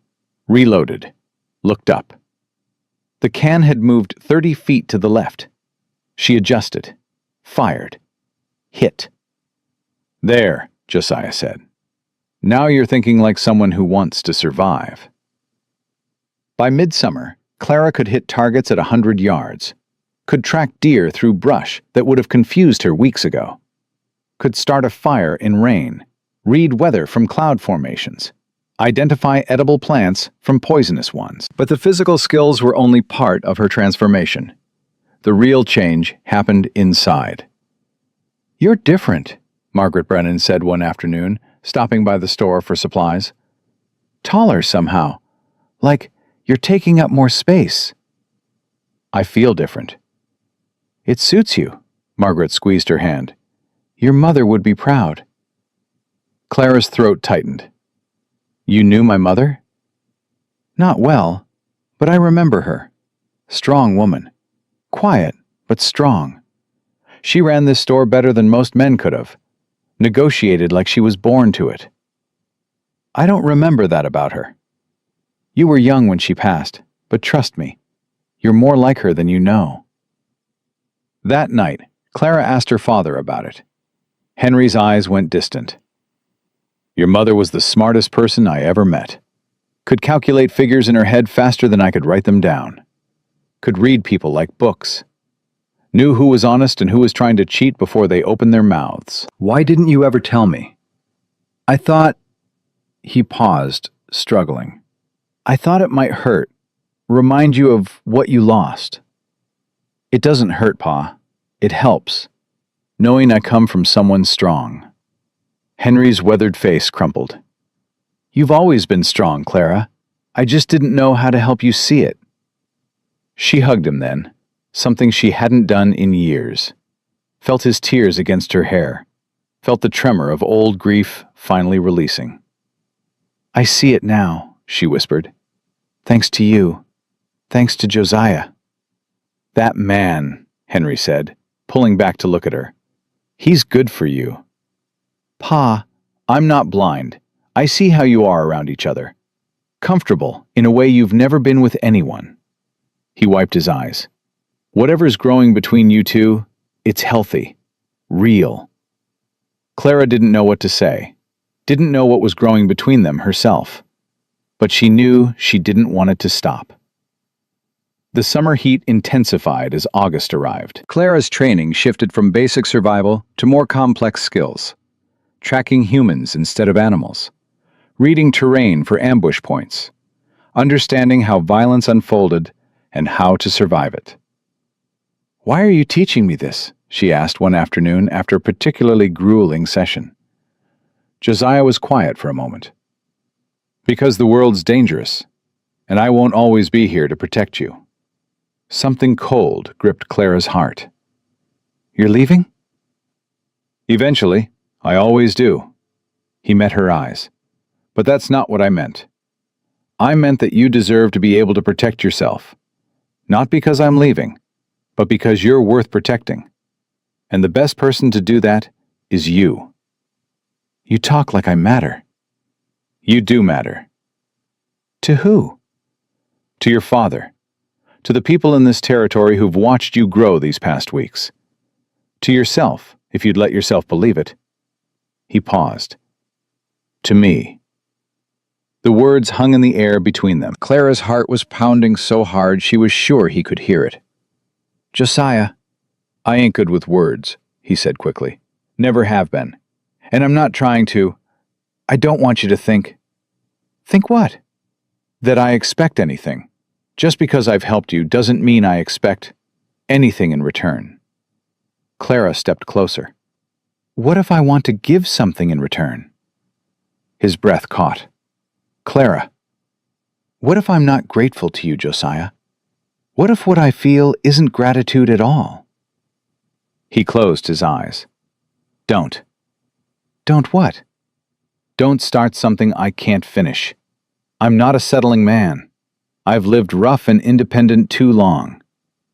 reloaded, looked up. The can had moved 30 feet to the left. She adjusted, fired, hit. "There," Josiah said. "Now you're thinking like someone who wants to survive." By midsummer, Clara could hit targets at 100 yards, could track deer through brush that would have confused her weeks ago, could start a fire in rain, read weather from cloud formations, identify edible plants from poisonous ones. But the physical skills were only part of her transformation. The real change happened inside. "You're different," Margaret Brennan said one afternoon, stopping by the store for supplies. "Taller somehow. Like you're taking up more space." "I feel different." "It suits you." Margaret squeezed her hand. "Your mother would be proud." Clara's throat tightened. "You knew my mother?" "Not well, but I remember her. Strong woman. Quiet, but strong. She ran this store better than most men could have. Negotiated like she was born to it." "I don't remember that about her." "You were young when she passed, but trust me, you're more like her than you know." That night, Clara asked her father about it. Henry's eyes went distant. "Your mother was the smartest person I ever met. Could calculate figures in her head faster than I could write them down. Could read people like books. Knew who was honest and who was trying to cheat before they opened their mouths. Why didn't you ever tell me?" "I thought—" He paused, struggling. "I thought it might hurt. Remind you of what you lost." "It doesn't hurt, Pa. It helps. Knowing I come from someone strong." Henry's weathered face crumpled. "You've always been strong, Clara. I just didn't know how to help you see it." She hugged him then, something she hadn't done in years. Felt his tears against her hair. Felt the tremor of old grief finally releasing. "I see it now," she whispered. "Thanks to you. Thanks to Josiah." "That man," Henry said, pulling back to look at her. "He's good for you." "Pa, I'm not blind. I see how you are around each other. Comfortable in a way you've never been with anyone." He wiped his eyes. "Whatever's growing between you two, it's healthy. Real." Clara didn't know what to say. Didn't know what was growing between them herself. But she knew she didn't want it to stop. The summer heat intensified as August arrived. Clara's training shifted from basic survival to more complex skills. Tracking humans instead of animals. Reading terrain for ambush points. Understanding how violence unfolded and how to survive it. "Why are you teaching me this?" she asked one afternoon after a particularly grueling session. Josiah was quiet for a moment. "Because the world's dangerous, and I won't always be here to protect you." Something cold gripped Clara's heart. "You're leaving?" "Eventually. I always do." He met her eyes. "But that's not what I meant. I meant that you deserve to be able to protect yourself. Not because I'm leaving, but because you're worth protecting. And the best person to do that is you." "You talk like I matter." "You do matter." "To who?" "To your father. To the people in this territory who've watched you grow these past weeks. To yourself, if you'd let yourself believe it." He paused. "To me." The words hung in the air between them. Clara's heart was pounding so hard she was sure he could hear it. "Josiah." "I ain't good with words," he said quickly. "Never have been. And I'm not trying to. I don't want you to think." "Think what?" "That I expect anything. Just because I've helped you doesn't mean I expect anything in return." Clara stepped closer. "What if I want to give something in return?" His breath caught. "Clara, what if I'm not grateful to you, Josiah? What if what I feel isn't gratitude at all?" He closed his eyes. "Don't." "Don't what?" "Don't start something I can't finish. I'm not a settling man. I've lived rough and independent too long.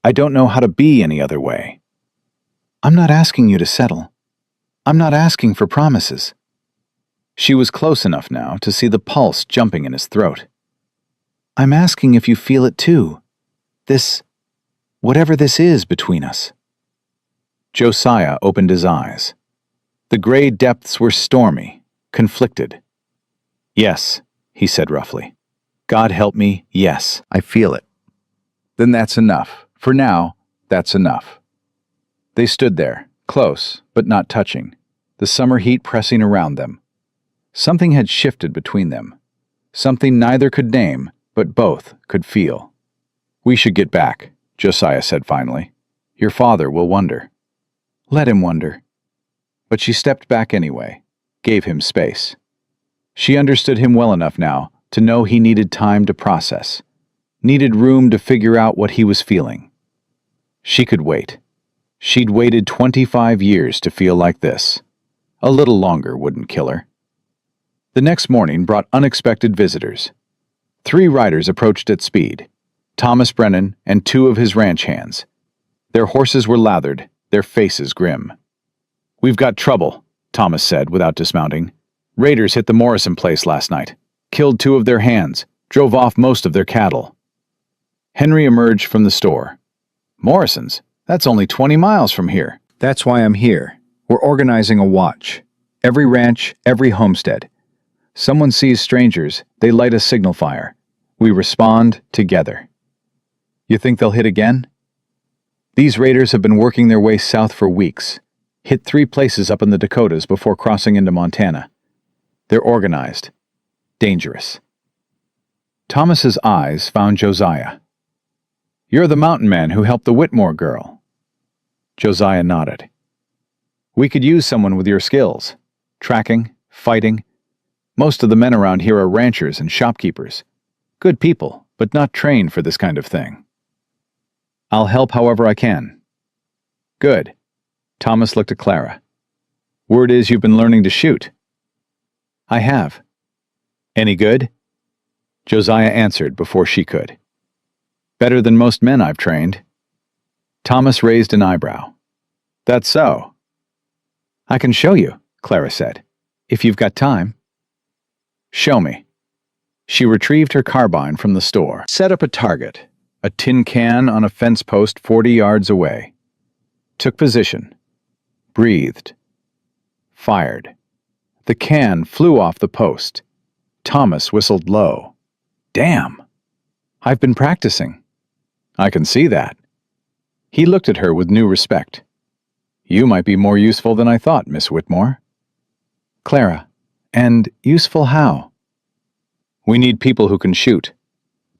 I don't know how to be any other way." "I'm not asking you to settle. I'm not asking for promises." She was close enough now to see the pulse jumping in his throat. "I'm asking if you feel it too. This, whatever this is between us." Josiah opened his eyes. The gray depths were stormy, conflicted. "Yes," he said roughly. "God help me, yes, I feel it." "Then that's enough. For now, that's enough." They stood there, close, but not touching, the summer heat pressing around them. Something had shifted between them. Something neither could name, but both could feel. "We should get back," Josiah said finally. "Your father will wonder." "Let him wonder." But she stepped back anyway, gave him space. She understood him well enough now to know he needed time to process, needed room to figure out what he was feeling. She could wait. She'd waited 25 years to feel like this. A little longer wouldn't kill her. The next morning brought unexpected visitors. 3 riders approached at speed, Thomas Brennan and 2 of his ranch hands. Their horses were lathered, their faces grim. "We've got trouble," Thomas said without dismounting. "Raiders hit the Morrison place last night, killed 2 of their hands, drove off most of their cattle." Henry emerged from the store. "Morrison's? That's only 20 miles from here." "That's why I'm here. We're organizing a watch. Every ranch, every homestead. Someone sees strangers, they light a signal fire. We respond together." "You think they'll hit again?" "These raiders have been working their way south for weeks. Hit 3 places up in the Dakotas before crossing into Montana. They're organized. Dangerous." Thomas's eyes found Josiah. "You're the mountain man who helped the Whitmore girl." Josiah nodded. "We could use someone with your skills. Tracking, fighting. Most of the men around here are ranchers and shopkeepers. Good people, but not trained for this kind of thing. I'll help however I can. Good. Thomas looked at Clara. Word is you've been learning to shoot. I have. Any good? Josiah answered before she could. Better than most men I've trained. Thomas raised an eyebrow. That's so. I can show you, Clara said, if you've got time. Show me. She retrieved her carbine from the store, set up a target, a tin can on a fence post 40 yards away. Took position. Breathed. Fired. The can flew off the post. Thomas whistled low. Damn! I've been practicing. I can see that. He looked at her with new respect. You might be more useful than I thought, Miss Whitmore. Clara, and useful how? We need people who can shoot.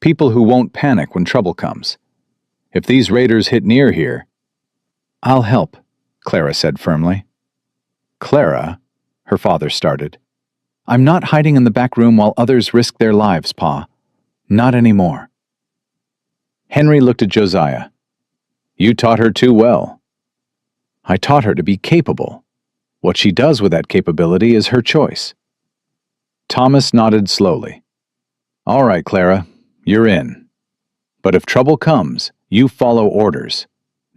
People who won't panic when trouble comes. If these raiders hit near here... I'll help, Clara said firmly. Clara, her father started. I'm not hiding in the back room while others risk their lives, Pa. Not anymore. Henry looked at Josiah. You taught her too well. I taught her to be capable. What she does with that capability is her choice. Thomas nodded slowly. All right, Clara, you're in. But if trouble comes, you follow orders.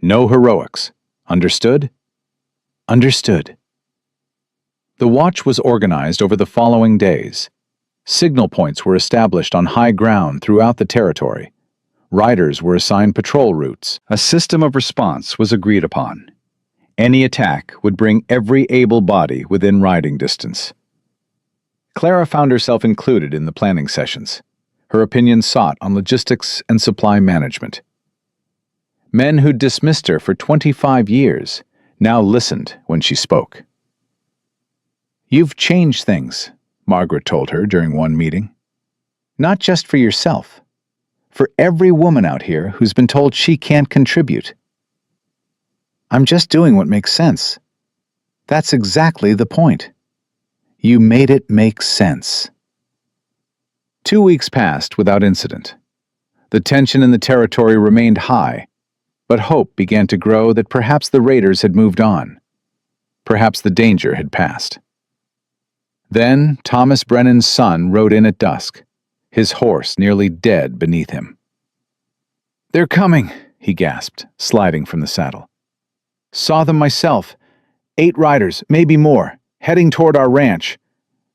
No heroics. Understood? Understood. The watch was organized over the following days. Signal points were established on high ground throughout the territory. Riders were assigned patrol routes. A system of response was agreed upon. Any attack would bring every able body within riding distance. Clara found herself included in the planning sessions, her opinion sought on logistics and supply management. Men who'd dismissed her for 25 years now listened when she spoke. You've changed things, Margaret told her during one meeting. Not just for yourself. For every woman out here who's been told she can't contribute. I'm just doing what makes sense. That's exactly the point. You made it make sense. 2 weeks passed without incident. The tension in the territory remained high, but hope began to grow that perhaps the raiders had moved on. Perhaps the danger had passed. Then Thomas Brennan's son rode in at dusk, his horse nearly dead beneath him. They're coming, he gasped, sliding from the saddle. Saw them myself. 8 riders, maybe more, heading toward our ranch.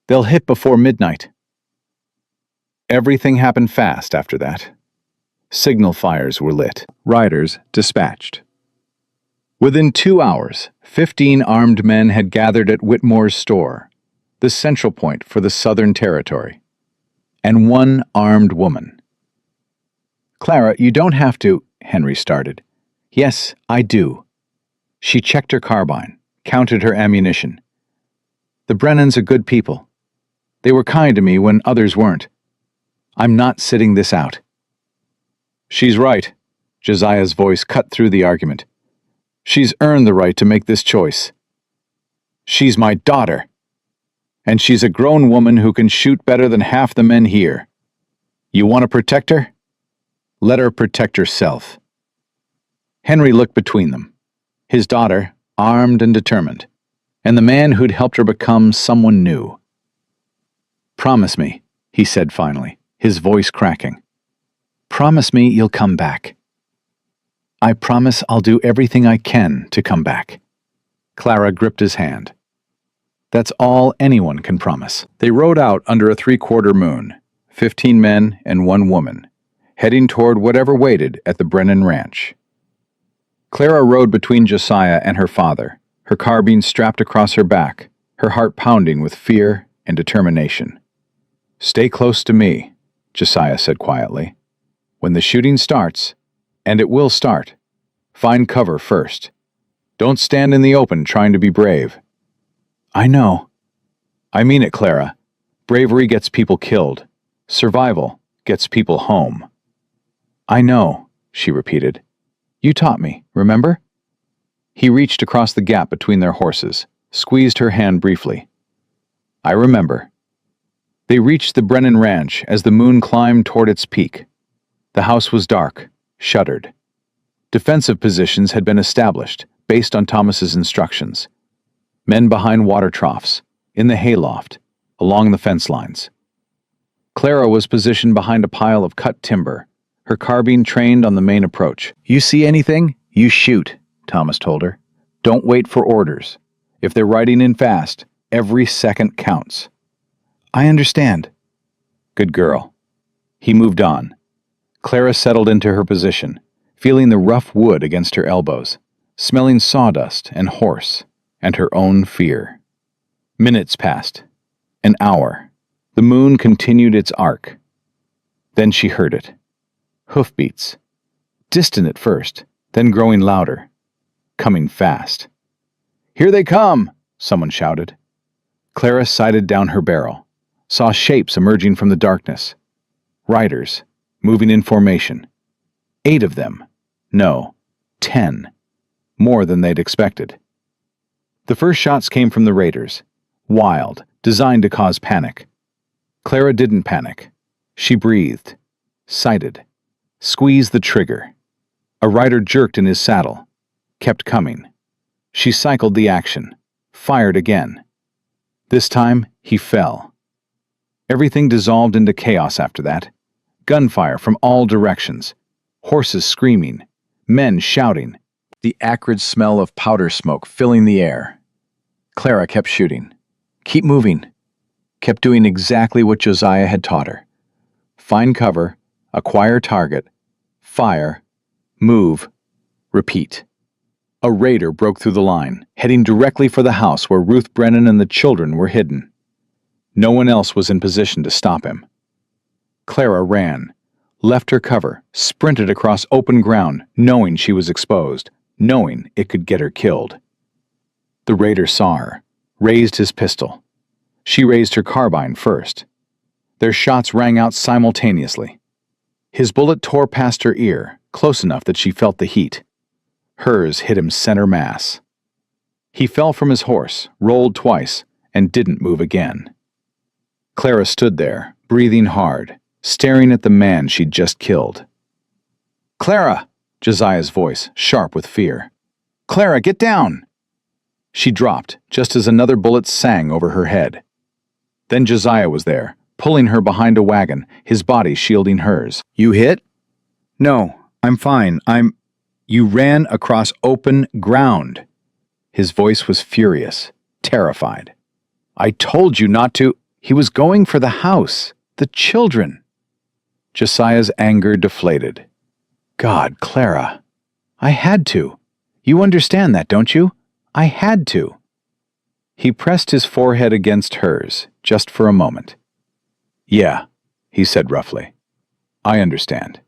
They'll hit before midnight. Everything happened fast after that. Signal fires were lit, riders dispatched. Within 2 hours, 15 armed men had gathered at Whitmore's store, the central point for the Southern Territory, and 1 armed woman. Clara, you don't have to, Henry started. Yes, I do. She checked her carbine, counted her ammunition. The Brennans are good people. They were kind to me when others weren't. I'm not sitting this out. She's right. Josiah's voice cut through the argument. She's earned the right to make this choice. She's my daughter. And she's a grown woman who can shoot better than half the men here. You want to protect her? Let her protect herself. Henry looked between them. His daughter, armed and determined, and the man who'd helped her become someone new. Promise me, he said finally, his voice cracking. Promise me you'll come back. I promise I'll do everything I can to come back. Clara gripped his hand. That's all anyone can promise. They rode out under a 3/4 moon, 15 men and 1 woman, heading toward whatever waited at the Brennan Ranch. Clara rode between Josiah and her father, her carbine strapped across her back, her heart pounding with fear and determination. Stay close to me, Josiah said quietly. When the shooting starts, and it will start, find cover first. Don't stand in the open trying to be brave. I know. I mean it, Clara. Bravery gets people killed. Survival gets people home. I know, she repeated. You taught me, remember? He reached across the gap between their horses, squeezed her hand briefly. I remember. They reached the Brennan Ranch as the moon climbed toward its peak. The house was dark, shuttered. Defensive positions had been established, based on Thomas's instructions. Men behind water troughs, in the hayloft, along the fence lines. Clara was positioned behind a pile of cut timber, her carbine trained on the main approach. "You see anything? You shoot," Thomas told her. "Don't wait for orders. If they're riding in fast, every second counts." "I understand." "Good girl." He moved on. Clara settled into her position, feeling the rough wood against her elbows, smelling sawdust and horse, and her own fear. Minutes passed. An hour. The moon continued its arc. Then she heard it. Hoofbeats. Distant at first, then growing louder. Coming fast. "Here they come!" someone shouted. Clara sighted down her barrel, saw shapes emerging from the darkness. Riders, moving in formation. 8 of them. No, 10. More than they'd expected. The first shots came from the raiders. Wild, designed to cause panic. Clara didn't panic. She breathed, sighted, squeezed the trigger. A rider jerked in his saddle, kept coming. She cycled the action, fired again. This time, he fell. Everything dissolved into chaos after that. Gunfire from all directions. Horses screaming. Men shouting. The acrid smell of powder smoke filling the air. Clara kept shooting. Keep moving. Kept doing exactly what Josiah had taught her. Find cover, acquire target, fire, move, repeat. A raider broke through the line, heading directly for the house where Ruth Brennan and the children were hidden. No one else was in position to stop him. Clara ran, left her cover, sprinted across open ground, knowing she was exposed, knowing it could get her killed. The raider saw her, raised his pistol. She raised her carbine first. Their shots rang out simultaneously. His bullet tore past her ear, close enough that she felt the heat. Hers hit him center mass. He fell from his horse, rolled twice, and didn't move again. Clara stood there, breathing hard, staring at the man she'd just killed. "Clara!" Josiah's voice, sharp with fear. "Clara, get down!" She dropped, just as another bullet sang over her head. Then Josiah was there, pulling her behind a wagon, his body shielding hers. "You hit?" "No, I'm fine. You ran across open ground." His voice was furious, terrified. "I told you not to." He was going for the house, the children. Josiah's anger deflated. "God, Clara. I had to. You understand that, don't you? I had to." He pressed his forehead against hers, just for a moment. "Yeah," he said roughly. "I understand."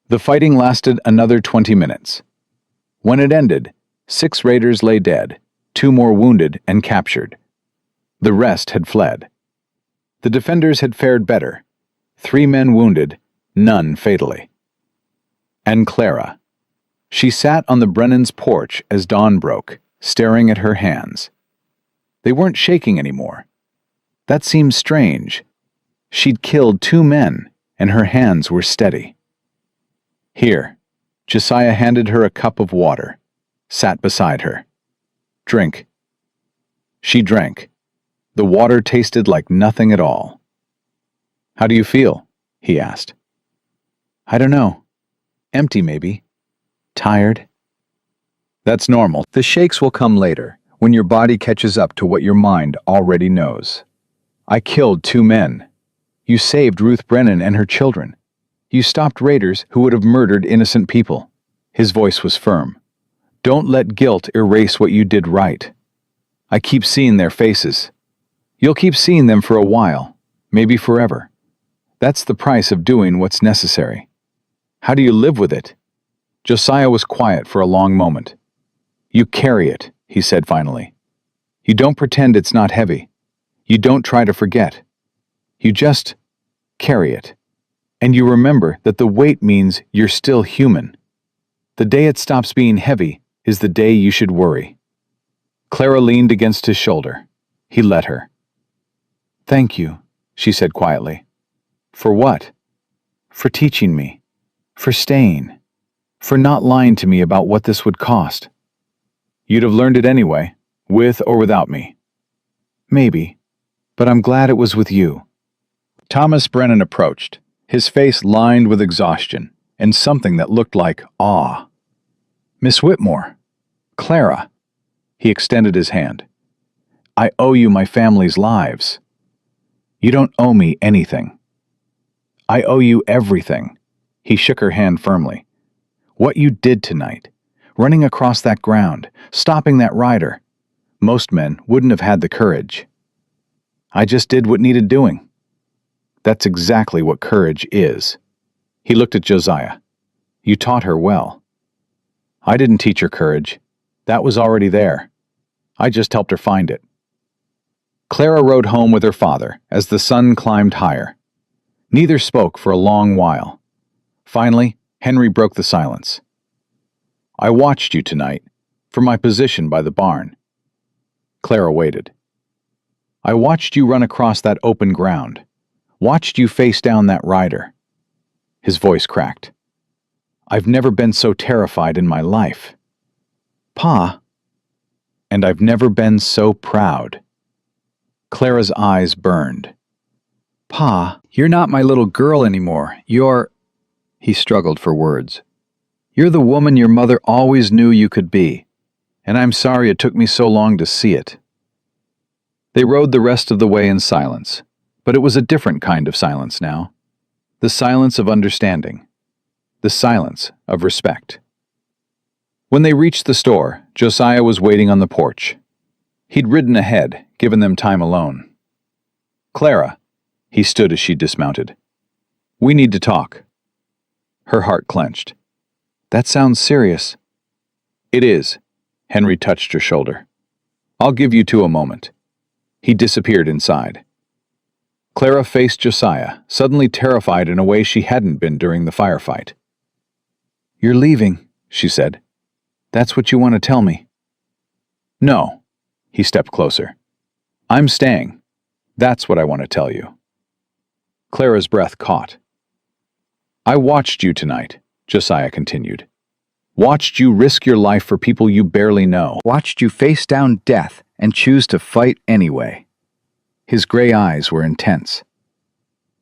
The fighting lasted another 20 minutes. When it ended, 6 raiders lay dead, 2 more wounded and captured. The rest had fled. The defenders had fared better. 3 men wounded, none fatally. And Clara. She sat on the Brennans' porch as dawn broke, staring at her hands. They weren't shaking anymore. That seemed strange. She'd killed 2 men, and her hands were steady. "Here." Josiah handed her a cup of water, sat beside her. "Drink." She drank. The water tasted like nothing at all. "How do you feel?" he asked. "I don't know. Empty, maybe. Tired." "That's normal. The shakes will come later, when your body catches up to what your mind already knows. I killed 2 men. You saved Ruth Brennan and her children. You stopped raiders who would have murdered innocent people." His voice was firm. "Don't let guilt erase what you did right. I keep seeing their faces. You'll keep seeing them for a while, maybe forever. That's the price of doing what's necessary. How do you live with it?" Josiah was quiet for a long moment. "You carry it," he said finally. "You don't pretend it's not heavy. You don't try to forget. You just carry it. And you remember that the weight means you're still human. The day it stops being heavy is the day you should worry." Clara leaned against his shoulder. He let her. "Thank you," she said quietly. For what? For teaching me. For staying. For not lying to me about what this would cost. You'd have learned it anyway, with or without me. Maybe, but I'm glad it was with you. Thomas Brennan approached, his face lined with exhaustion and something that looked like awe. Miss Whitmore. Clara. He extended his hand. I owe you my family's lives. You don't owe me anything. I owe you everything. He shook her hand firmly. What you did tonight, running across that ground, stopping that rider, most men wouldn't have had the courage. I just did what needed doing. That's exactly what courage is. He looked at Josiah. You taught her well. I didn't teach her courage. That was already there. I just helped her find it. Clara rode home with her father as the sun climbed higher. Neither spoke for a long while. Finally, Henry broke the silence. I watched you tonight, from my position by the barn. Clara waited. I watched you run across that open ground, watched you face down that rider. His voice cracked. I've never been so terrified in my life. Pa. And I've never been so proud. Clara's eyes burned. Pa, you're not my little girl anymore. You're... He struggled for words. You're the woman your mother always knew you could be, and I'm sorry it took me so long to see it. They rode the rest of the way in silence, but it was a different kind of silence now. The silence of understanding. The silence of respect. When they reached the store, Josiah was waiting on the porch. He'd ridden ahead, given them time alone. Clara, he stood as she dismounted. We need to talk. Her heart clenched. That sounds serious. It is. Henry touched her shoulder. I'll give you two a moment. He disappeared inside. Clara faced Josiah, suddenly terrified in a way she hadn't been during the firefight. You're leaving, she said. That's what you want to tell me. No. He stepped closer. I'm staying. That's what I want to tell you. Clara's breath caught. I watched you tonight, Josiah continued. Watched you risk your life for people you barely know. Watched you face down death and choose to fight anyway. His gray eyes were intense.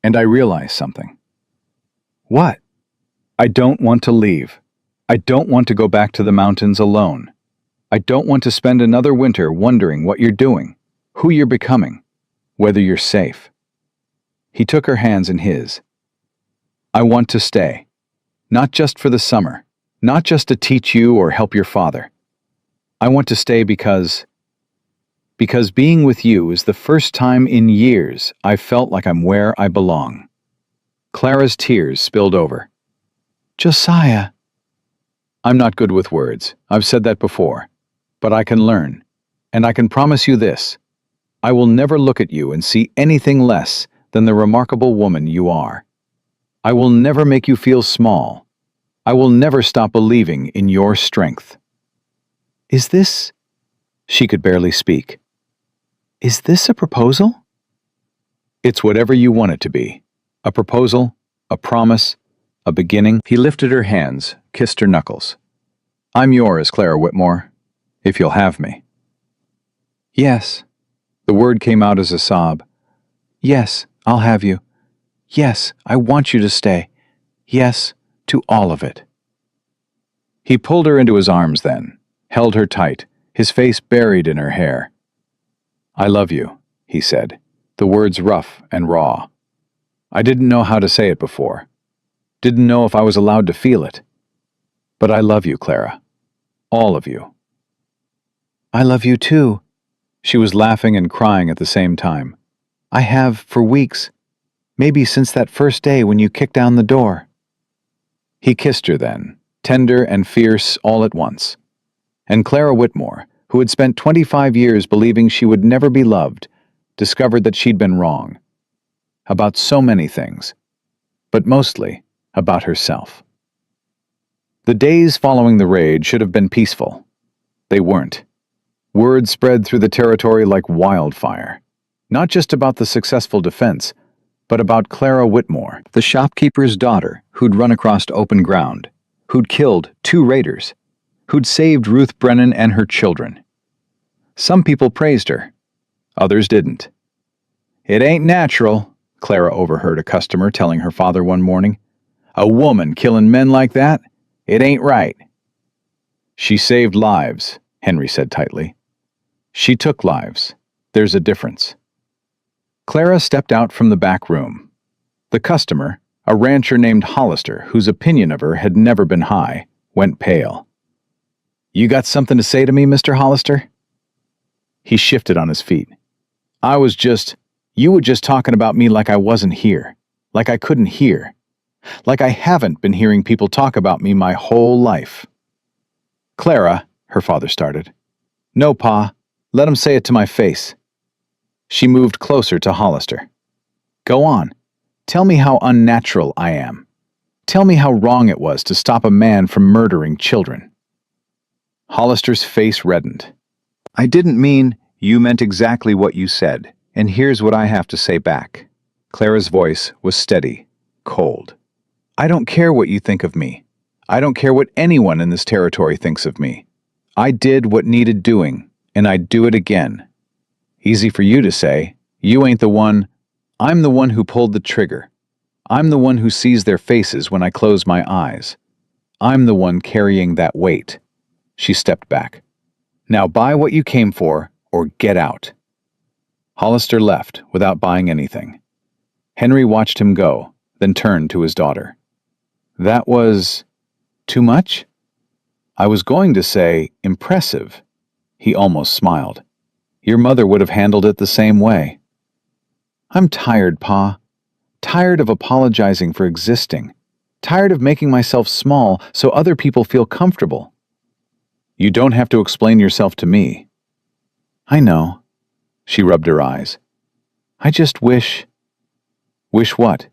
And I realized something. What? I don't want to leave. I don't want to go back to the mountains alone. I don't want to spend another winter wondering what you're doing, who you're becoming, whether you're safe. He took her hands in his. I want to stay. Not just for the summer. Not just to teach you or help your father. I want to stay because being with you is the first time in years I've felt like I'm where I belong. Clara's tears spilled over. Josiah. I'm not good with words. I've said that before. But I can learn. And I can promise you this. I will never look at you and see anything less than the remarkable woman you are. I will never make you feel small. I will never stop believing in your strength. Is this... She could barely speak. Is this a proposal? It's whatever you want it to be. A proposal, a promise, a beginning. He lifted her hands, kissed her knuckles. I'm yours, Clara Whitmore, if you'll have me. Yes. The word came out as a sob. Yes, I'll have you. Yes, I want you to stay. Yes, to all of it. He pulled her into his arms then, held her tight, his face buried in her hair. I love you, he said, the words rough and raw. I didn't know how to say it before. Didn't know if I was allowed to feel it. But I love you, Clara. All of you. I love you too. She was laughing and crying at the same time. I have for weeks, maybe since that first day when you kicked down the door. He kissed her then, tender and fierce all at once. And Clara Whitmore, who had spent 25 years believing she would never be loved, discovered that she'd been wrong. About so many things, but mostly about herself. The days following the raid should have been peaceful. They weren't. Word spread through the territory like wildfire, not just about the successful defense, but about Clara Whitmore, the shopkeeper's daughter who'd run across open ground, who'd killed 2 raiders, who'd saved Ruth Brennan and her children. Some people praised her. Others didn't. "It ain't natural," Clara overheard a customer telling her father one morning. "A woman killing men like that? It ain't right." "She saved lives," Henry said tightly. "She took lives. There's a difference." Clara stepped out from the back room. The customer, a rancher named Hollister, whose opinion of her had never been high, went pale. "You got something to say to me, Mr. Hollister?" He shifted on his feet. You were just talking about me like I wasn't here, like I couldn't hear, like I haven't been hearing people talk about me my whole life." "Clara," her father started. "No, Pa. Let him say it to my face." She moved closer to Hollister. "Go on. Tell me how unnatural I am. Tell me how wrong it was to stop a man from murdering children." Hollister's face reddened. "I didn't mean you meant exactly what you said, and here's what I have to say back." Clara's voice was steady, cold. "I don't care what you think of me. I don't care what anyone in this territory thinks of me. I did what needed doing, and I'd do it again. Easy for you to say. You ain't the one. I'm the one who pulled the trigger. I'm the one who sees their faces when I close my eyes. I'm the one carrying that weight." She stepped back. "Now buy what you came for, or get out." Hollister left without buying anything. Henry watched him go, then turned to his daughter. "That was too much?" "I was going to say impressive." He almost smiled. "Your mother would have handled it the same way." "I'm tired, Pa. Tired of apologizing for existing. Tired of making myself small so other people feel comfortable." "You don't have to explain yourself to me." "I know." She rubbed her eyes. "I just wish—" "Wish what?"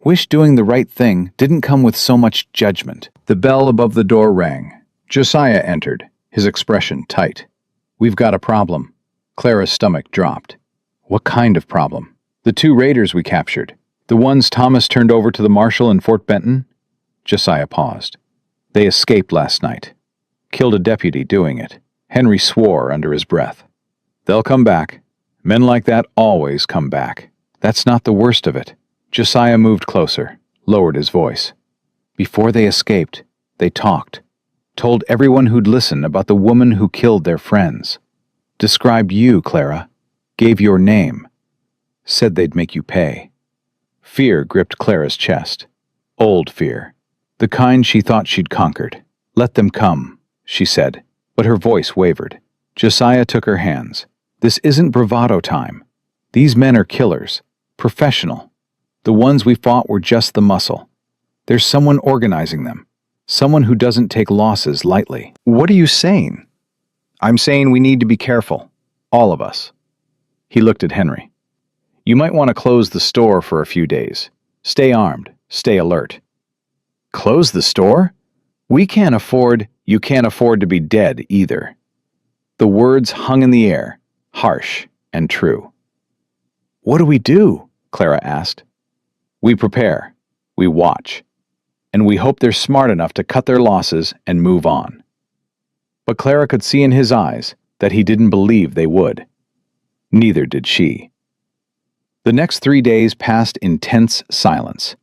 "Wish doing the right thing didn't come with so much judgment." The bell above the door rang. Josiah entered, his expression tight. "We've got a problem." Clara's stomach dropped. "What kind of problem?" "The 2 raiders we captured. The ones Thomas turned over to the marshal in Fort Benton." Josiah paused. "They escaped last night. Killed a deputy doing it." Henry swore under his breath. "They'll come back. Men like that always come back. That's not the worst of it." Josiah moved closer, lowered his voice. "Before they escaped, they talked. Told everyone who'd listen about the woman who killed their friends. Described you, Clara. Gave your name. Said they'd make you pay." Fear gripped Clara's chest. Old fear. The kind she thought she'd conquered. "Let them come," she said, but her voice wavered. Josiah took her hands. "This isn't bravado time. These men are killers. Professional. The ones we fought were just the muscle. There's someone organizing them. Someone who doesn't take losses lightly." "What are you saying?" "I'm saying we need to be careful. All of us." He looked at Henry. "You might want to close the store for a few days. Stay armed. Stay alert." "Close the store? You can't afford to be dead either." The words hung in the air, harsh and true. "What do we do?" Clara asked. "We prepare. We watch. And we hope they're smart enough to cut their losses and move on." But Clara could see in his eyes that he didn't believe they would. Neither did she. The next 3 days passed in tense silence.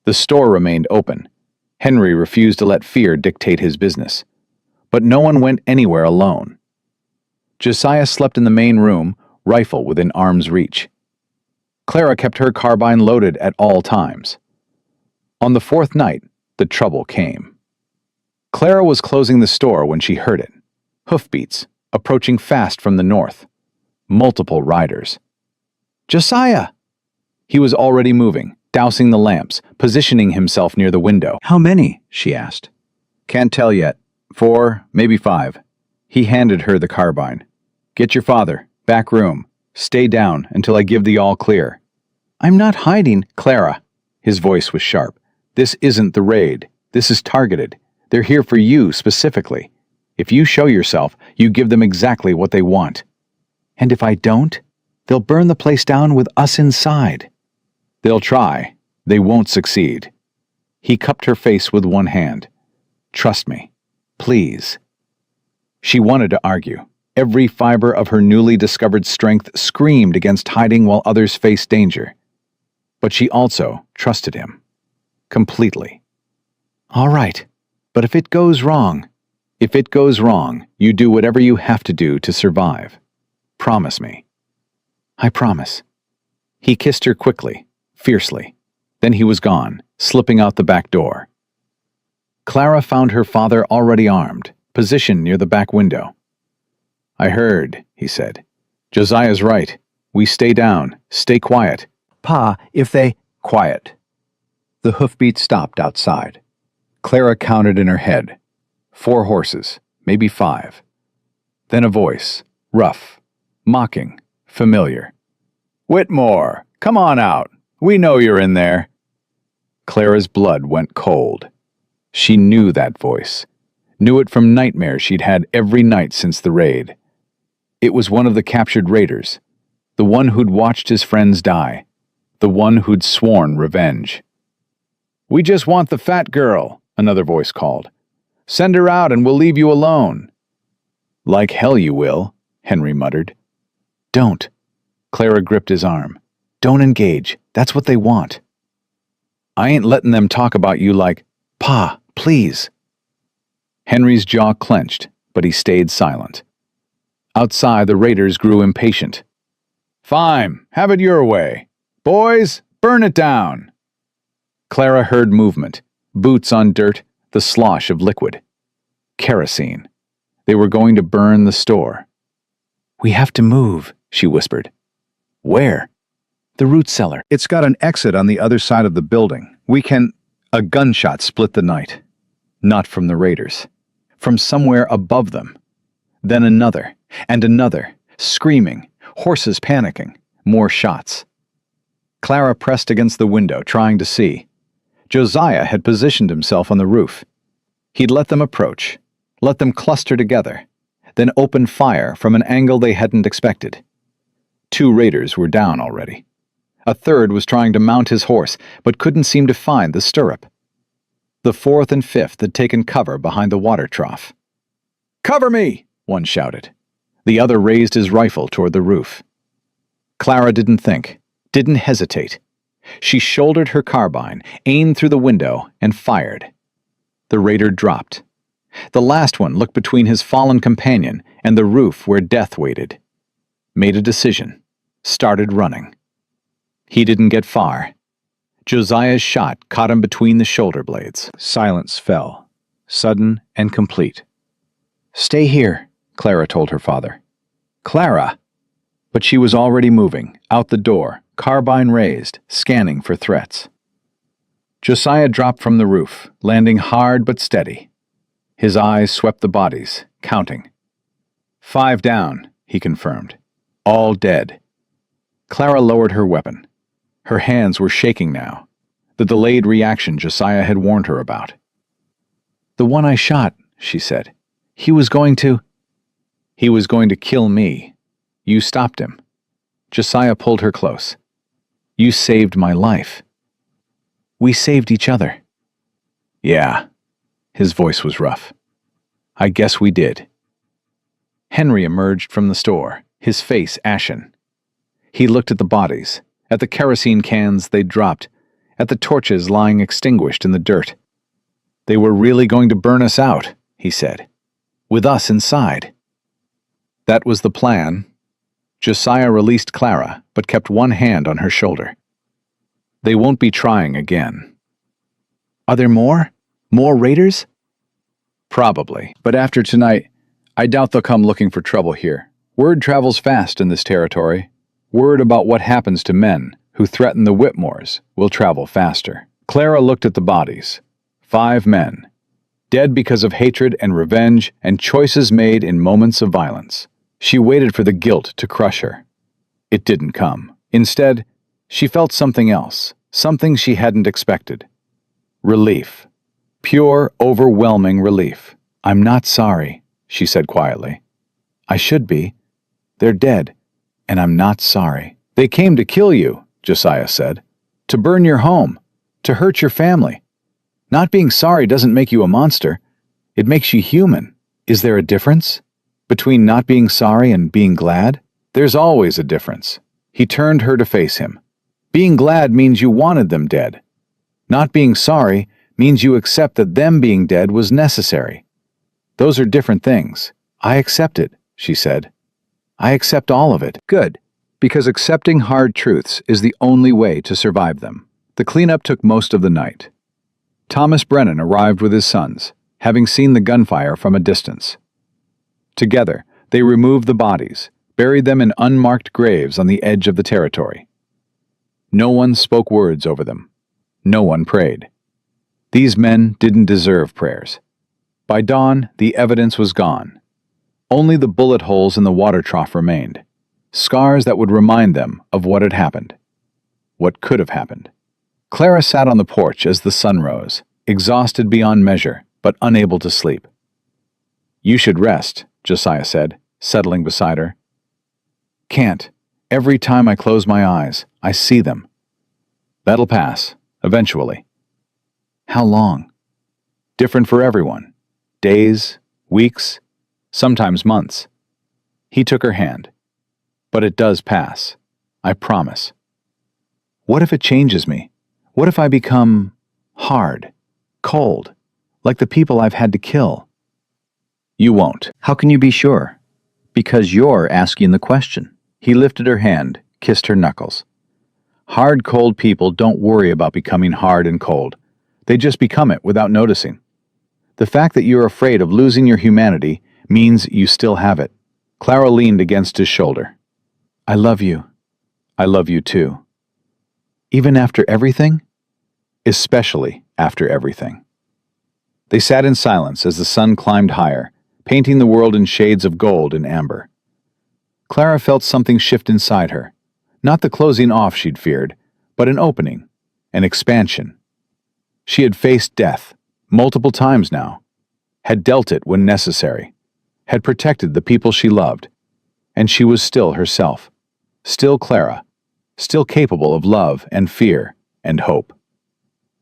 The store remained open. Henry refused to let fear dictate his business. But no one went anywhere alone. Josiah slept in the main room, rifle within arm's reach. Clara kept her carbine loaded at all times. On the 4th night, the trouble came. Clara was closing the store when she heard it. Hoofbeats, approaching fast from the north. Multiple riders. "Josiah!" He was already moving, dousing the lamps, positioning himself near the window. "How many?" she asked. "Can't tell yet. 4, maybe 5. He handed her the carbine. "Get your father. Back room. Stay down until I give the all clear." "I'm not hiding, Clara." His voice was sharp. "This isn't the raid. This is targeted. They're here for you specifically. If you show yourself, you give them exactly what they want." "And if I don't, they'll burn the place down with us inside." They'll try. They won't succeed. He cupped her face with one hand. Trust me. Please. She wanted to argue. Every fiber of her newly discovered strength screamed against hiding while others faced danger. But she also trusted him. Completely. All right, but if it goes wrong, you do whatever you have to do to survive. Promise me. I promise. He kissed her quickly, fiercely. Then he was gone, slipping out the back door. Clara found her father already armed, positioned near the back window. I heard, he said. Josiah's right. We stay down, stay quiet. Pa, if they— Quiet. The hoofbeats stopped outside. Clara counted in her head. 4 horses, maybe 5. Then a voice, rough, mocking, familiar. Whitmore, come on out. We know you're in there. Clara's blood went cold. She knew that voice. Knew it from nightmares she'd had every night since the raid. It was one of the captured raiders. The one who'd watched his friends die. The one who'd sworn revenge. We just want the fat girl, another voice called. Send her out and we'll leave you alone. Like hell you will, Henry muttered. Don't. Clara gripped his arm. Don't engage. That's what they want. I ain't letting them talk about you like, Pa, please. Henry's jaw clenched, but he stayed silent. Outside, the raiders grew impatient. Fine, have it your way. Boys, burn it down. Clara heard movement, boots on dirt, the slosh of liquid. Kerosene. They were going to burn the store. We have to move, she whispered. Where? The root cellar. It's got an exit on the other side of the building. We can— A gunshot split the night. Not from the raiders. From somewhere above them. Then another, and another, screaming, horses panicking, more shots. Clara pressed against the window, trying to see. Josiah had positioned himself on the roof. He'd let them approach, let them cluster together, then open fire from an angle they hadn't expected. 2 raiders were down already. A third was trying to mount his horse, but couldn't seem to find the stirrup. The 4th and 5th had taken cover behind the water trough. Cover me! One shouted. The other raised his rifle toward the roof. Clara didn't think, didn't hesitate. She shouldered her carbine, aimed through the window, and fired. The raider dropped. The last one looked between his fallen companion and the roof where death waited. Made a decision. Started running. He didn't get far. Josiah's shot caught him between the shoulder blades. Silence fell, sudden and complete. Stay here, Clara told her father. Clara! But she was already moving, out the door, carbine raised, scanning for threats. Josiah dropped from the roof, landing hard but steady. His eyes swept the bodies, counting. 5 down, he confirmed. All dead. Clara lowered her weapon. Her hands were shaking now, the delayed reaction Josiah had warned her about. The one I shot, she said. He was going to kill me. You stopped him. Josiah pulled her close. You saved my life. We saved each other. Yeah. His voice was rough. I guess we did. Henry emerged from the store, his face ashen. He looked at the bodies, at the kerosene cans they'd dropped, at the torches lying extinguished in the dirt. They were really going to burn us out, he said, with us inside. That was the plan. Josiah released Clara, but kept one hand on her shoulder. They won't be trying again. Are there more? More raiders? Probably, but after tonight, I doubt they'll come looking for trouble here. Word travels fast in this territory. Word about what happens to men who threaten the Whitmores will travel faster. Clara looked at the bodies. 5 men. Dead because of hatred and revenge and choices made in moments of violence. She waited for the guilt to crush her. It didn't come. Instead, she felt something else, something she hadn't expected. Relief. Pure, overwhelming relief. I'm not sorry, she said quietly. I should be. They're dead, and I'm not sorry. They came to kill you, Josiah said. to burn your home, to hurt your family. Not being sorry doesn't make you a monster. It makes you human. Is there a difference between not being sorry and being glad? There's always a difference. He turned her to face him. Being glad means you wanted them dead. Not being sorry means you accept that them being dead was necessary. Those are different things. I accept it, she said. I accept all of it. Good, because accepting hard truths is the only way to survive them. The cleanup took most of the night. Thomas Brennan arrived with his sons, having seen the gunfire from a distance. Together, they removed the bodies, buried them in unmarked graves on the edge of the territory. No one spoke words over them. No one prayed. These men didn't deserve prayers. By dawn, the evidence was gone. Only the bullet holes in the water trough remained, scars that would remind them of what had happened, what could have happened. Clara sat on the porch as the sun rose, exhausted beyond measure, but unable to sleep. "You should rest," Josiah said, settling beside her. "Can't. Every time I close my eyes, I see them." "That'll pass, eventually." "How long?" "Different for everyone. Days, weeks, sometimes months." He took her hand. "But it does pass. I promise." "What if it changes me? What if I become hard, cold, like the people I've had to kill?" "You won't." "How can you be sure?" "Because you're asking the question." He lifted her hand, kissed her knuckles. Hard, cold people don't worry about becoming hard and cold. They just become it without noticing. The fact that you're afraid of losing your humanity means you still have it. Clara leaned against his shoulder. "I love you. I love you too." "Even after everything?" "Especially after everything." They sat in silence as the sun climbed higher, painting the world in shades of gold and amber. Clara felt something shift inside her. Not the closing off she'd feared, but an opening, an expansion. She had faced death multiple times now, had dealt it when necessary, had protected the people she loved, and she was still herself, still Clara, still capable of love and fear and hope.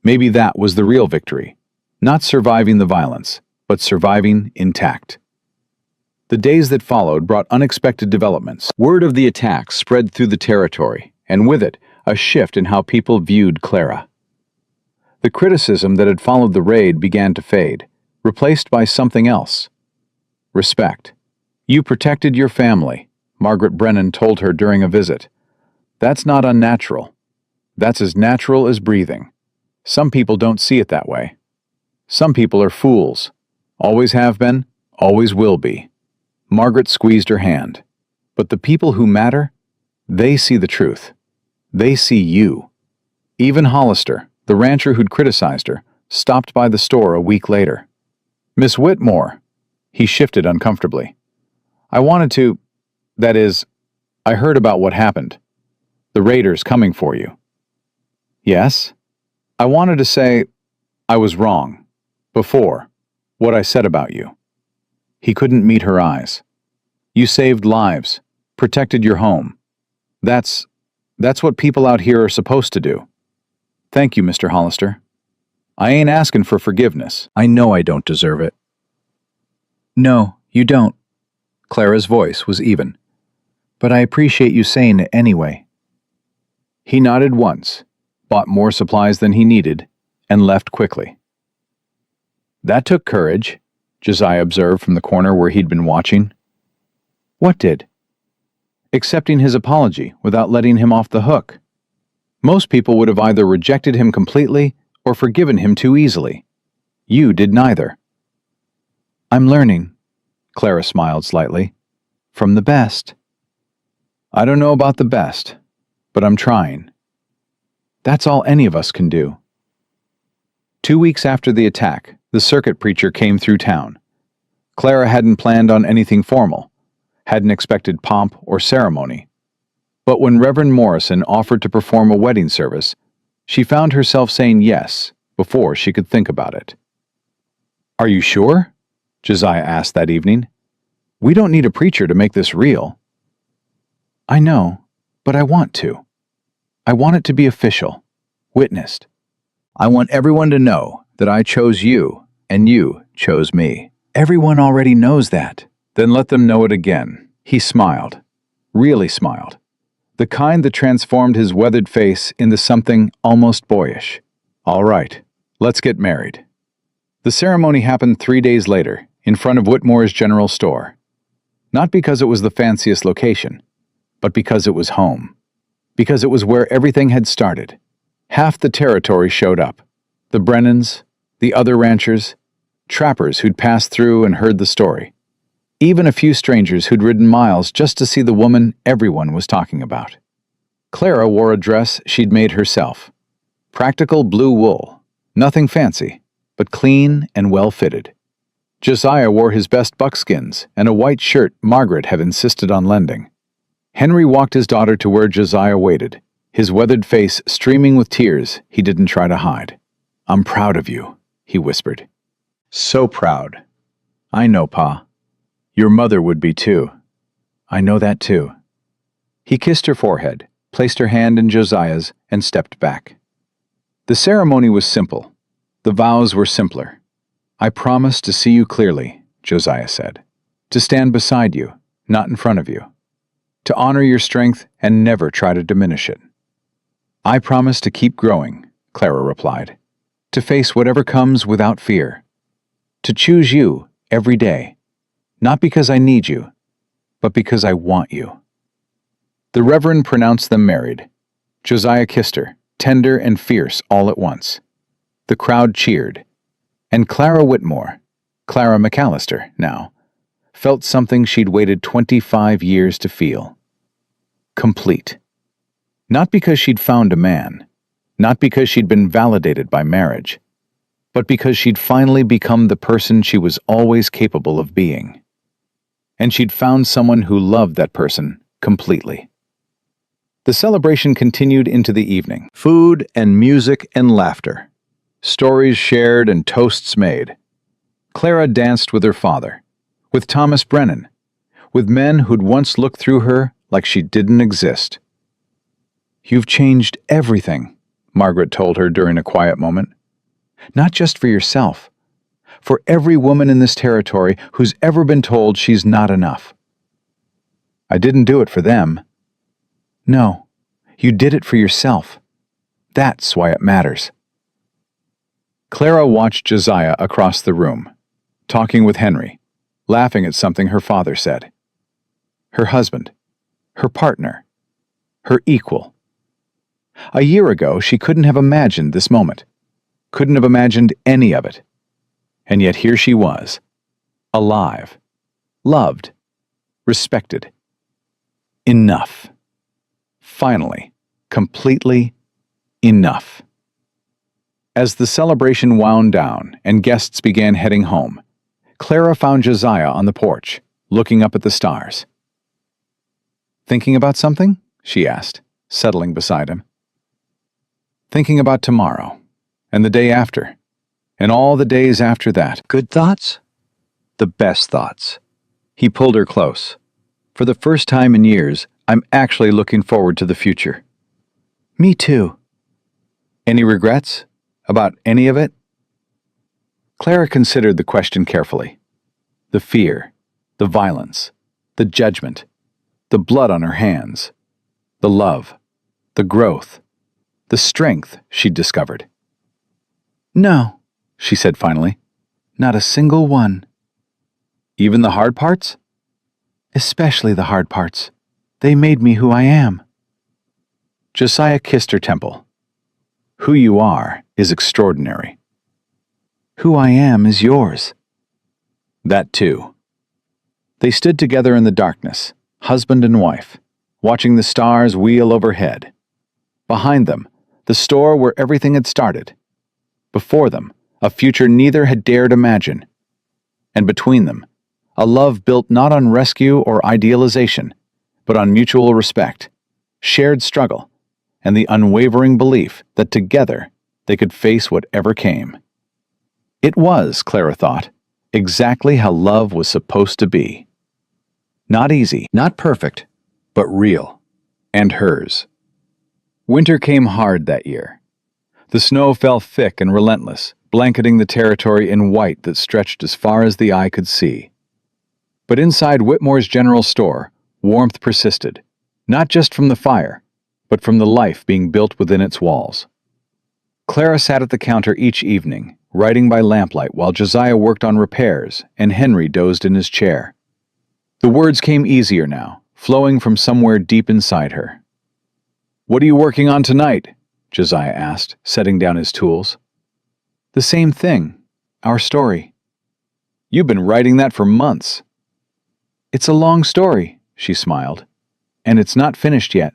Maybe that was the real victory, not surviving the violence, but surviving intact. The days that followed brought unexpected developments. Word of the attack spread through the territory, and with it, a shift in how people viewed Clara. The criticism that had followed the raid began to fade, replaced by something else. Respect. "You protected your family," Margaret Brennan told her during a visit. "That's not unnatural. That's as natural as breathing. Some people don't see it that way. Some people are fools. Always have been, always will be." Margaret squeezed her hand. "But the people who matter, they see the truth. They see you." Even Hollister, the rancher who'd criticized her, stopped by the store a week later. "Miss Whitmore." He shifted uncomfortably. "I wanted to... that is, I heard about what happened. The raiders coming for you." "Yes?" "I wanted to say I was wrong. Before, what I said about you." He couldn't meet her eyes. "You saved lives, protected your home. That's what people out here are supposed to do." "Thank you, Mr. Hollister. I ain't asking for forgiveness. I know I don't deserve it." "No, you don't." Clara's voice was even. "But I appreciate you saying it anyway." He nodded once, bought more supplies than he needed, and left quickly. "That took courage," Josiah observed from the corner where he'd been watching. "What did?" "Accepting his apology without letting him off the hook. Most people would have either rejected him completely or forgiven him too easily. You did neither." "I'm learning," Clara smiled slightly, "from the best." "I don't know about the best, but I'm trying." That's all any of us can do. 2 weeks after the attack, the circuit preacher came through town. Clara hadn't planned on anything formal, hadn't expected pomp or ceremony. But when Reverend Morrison offered to perform a wedding service, she found herself saying yes before she could think about it. "Are you sure?" Josiah asked that evening. "We don't need a preacher to make this real." "I know, but I want to. I want it to be official. witnessed. I want everyone to know that I chose you and you chose me. Everyone already knows that. Then let them know it again. He smiled, really smiled. The kind that transformed his weathered face into something almost boyish. All right, let's get married. The ceremony happened 3 days later, in front of Whitmore's general store. Not because it was the fanciest location, but because it was home. Because it was where everything had started. Half the territory showed up. The Brennans, the other ranchers, trappers who'd passed through and heard the story. Even a few strangers who'd ridden miles just to see the woman everyone was talking about. Clara wore a dress she'd made herself. Practical blue wool, nothing fancy, but clean and well-fitted. Josiah wore his best buckskins and a white shirt Margaret had insisted on lending. Henry walked his daughter to where Josiah waited, his weathered face streaming with tears he didn't try to hide. "I'm proud of you," he whispered. "So proud." "I know, Pa. Your mother would be too." "I know that too." He kissed her forehead, placed her hand in Josiah's, and stepped back. The ceremony was simple. The vows were simpler. "I promise to see you clearly," Josiah said. "To stand beside you, not in front of you. To honor your strength and never try to diminish it." "I promise to keep growing," Clara replied. "To face whatever comes without fear. To choose you every day. Not because I need you, but because I want you." The Reverend pronounced them married. Josiah kissed her, tender and fierce all at once. The crowd cheered. And Clara Whitmore, Clara McAllister now, felt something she'd waited 25 years to feel. Complete. Not because she'd found a man, not because she'd been validated by marriage, but because she'd finally become the person she was always capable of being. And she'd found someone who loved that person completely. The celebration continued into the evening. Food and music and laughter. Stories shared and toasts made. Clara danced with her father, with Thomas Brennan, with men who'd once looked through her like she didn't exist. "You've changed everything," Margaret told her during a quiet moment. "Not just for yourself, for every woman in this territory who's ever been told she's not enough." "I didn't do it for them." "No, you did it for yourself. That's why it matters." Clara watched Josiah across the room, talking with Henry, laughing at something her father said. Her husband, her partner, her equal. A year ago, she couldn't have imagined this moment, couldn't have imagined any of it. And yet here she was, alive, loved, respected. Enough. Finally, completely enough. As the celebration wound down and guests began heading home, Clara found Josiah on the porch, looking up at the stars. "Thinking about something?" she asked, settling beside him. "Thinking about tomorrow, and the day after, and all the days after that." "Good thoughts?" "The best thoughts." He pulled her close. "For the first time in years, I'm actually looking forward to the future." "Me too." "Any regrets? About any of it?" Clara considered the question carefully. The fear, the violence, the judgment, the blood on her hands, the love, the growth, the strength she'd discovered. "No," she said finally. "Not a single one." "Even the hard parts?" "Especially the hard parts. They made me who I am." Josiah kissed her temple. "Who you are is extraordinary." "Who I am is yours." "That too." They stood together in the darkness, husband and wife, watching the stars wheel overhead. Behind them, the store where everything had started. Before them, a future neither had dared imagine. And between them, a love built not on rescue or idealization, but on mutual respect, shared struggle, and the unwavering belief that together they could face whatever came. It was, Clara thought, exactly how love was supposed to be. Not easy, not perfect, but real, and hers. Winter came hard that year. The snow fell thick and relentless, blanketing the territory in white that stretched as far as the eye could see. But inside Whitmore's general store, warmth persisted, not just from the fire, but from the life being built within its walls. Clara sat at the counter each evening, writing by lamplight while Josiah worked on repairs and Henry dozed in his chair. The words came easier now, flowing from somewhere deep inside her. "What are you working on tonight?" Josiah asked, setting down his tools. "The same thing, our story." "You've been writing that for months." "It's a long story," she smiled, "and it's not finished yet."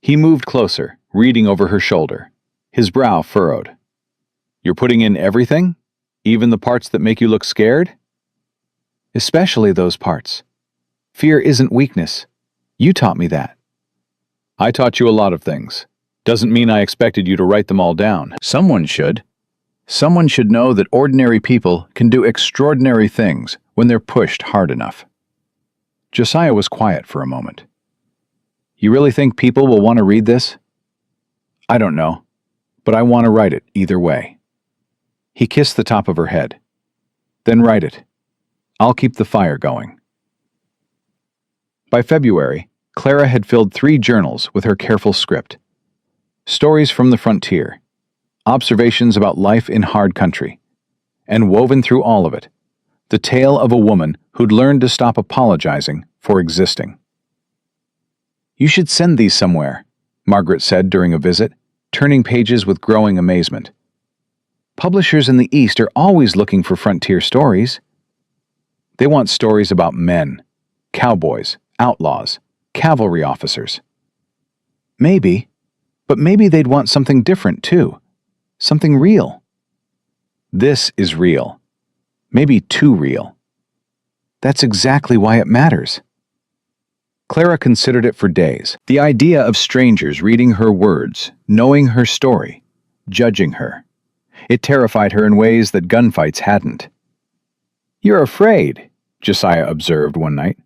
He moved closer, reading over her shoulder, his brow furrowed. "You're putting in everything? Even the parts that make you look scared?" "Especially those parts. Fear isn't weakness. You taught me that." "I taught you a lot of things. Doesn't mean I expected you to write them all down." "Someone should. Someone should know that ordinary people can do extraordinary things when they're pushed hard enough." Josiah was quiet for a moment. "You really think people will want to read this?" "I don't know, but I want to write it either way." He kissed the top of her head. "Then write it. I'll keep the fire going." By February, Clara had filled 3 journals with her careful script. Stories from the frontier, observations about life in hard country, and woven through all of it, the tale of a woman who'd learned to stop apologizing for existing. "You should send these somewhere," Margaret said during a visit, turning pages with growing amazement. "Publishers in the East are always looking for frontier stories. They want stories about men, cowboys, outlaws, cavalry officers." "Maybe, but maybe they'd want something different too. Something real." "This is real. Maybe too real." "That's exactly why it matters." Clara considered it for days. The idea of strangers reading her words, knowing her story, judging her. It terrified her in ways that gunfights hadn't. "You're afraid," Josiah observed one night.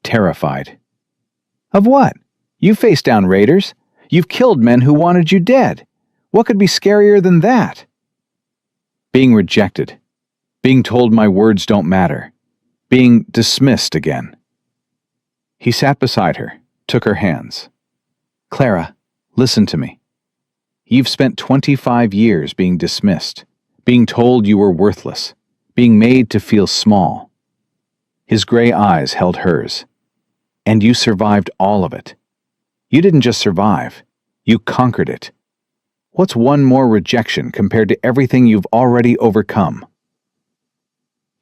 "Terrified." "Of what? You faced down raiders. You've killed men who wanted you dead. What could be scarier than that?" "Being rejected. Being told my words don't matter. Being dismissed again." He sat beside her, took her hands. "Clara, listen to me. You've spent 25 years being dismissed, being told you were worthless, being made to feel small." His gray eyes held hers. "And you survived all of it. You didn't just survive, you conquered it. What's one more rejection compared to everything you've already overcome?"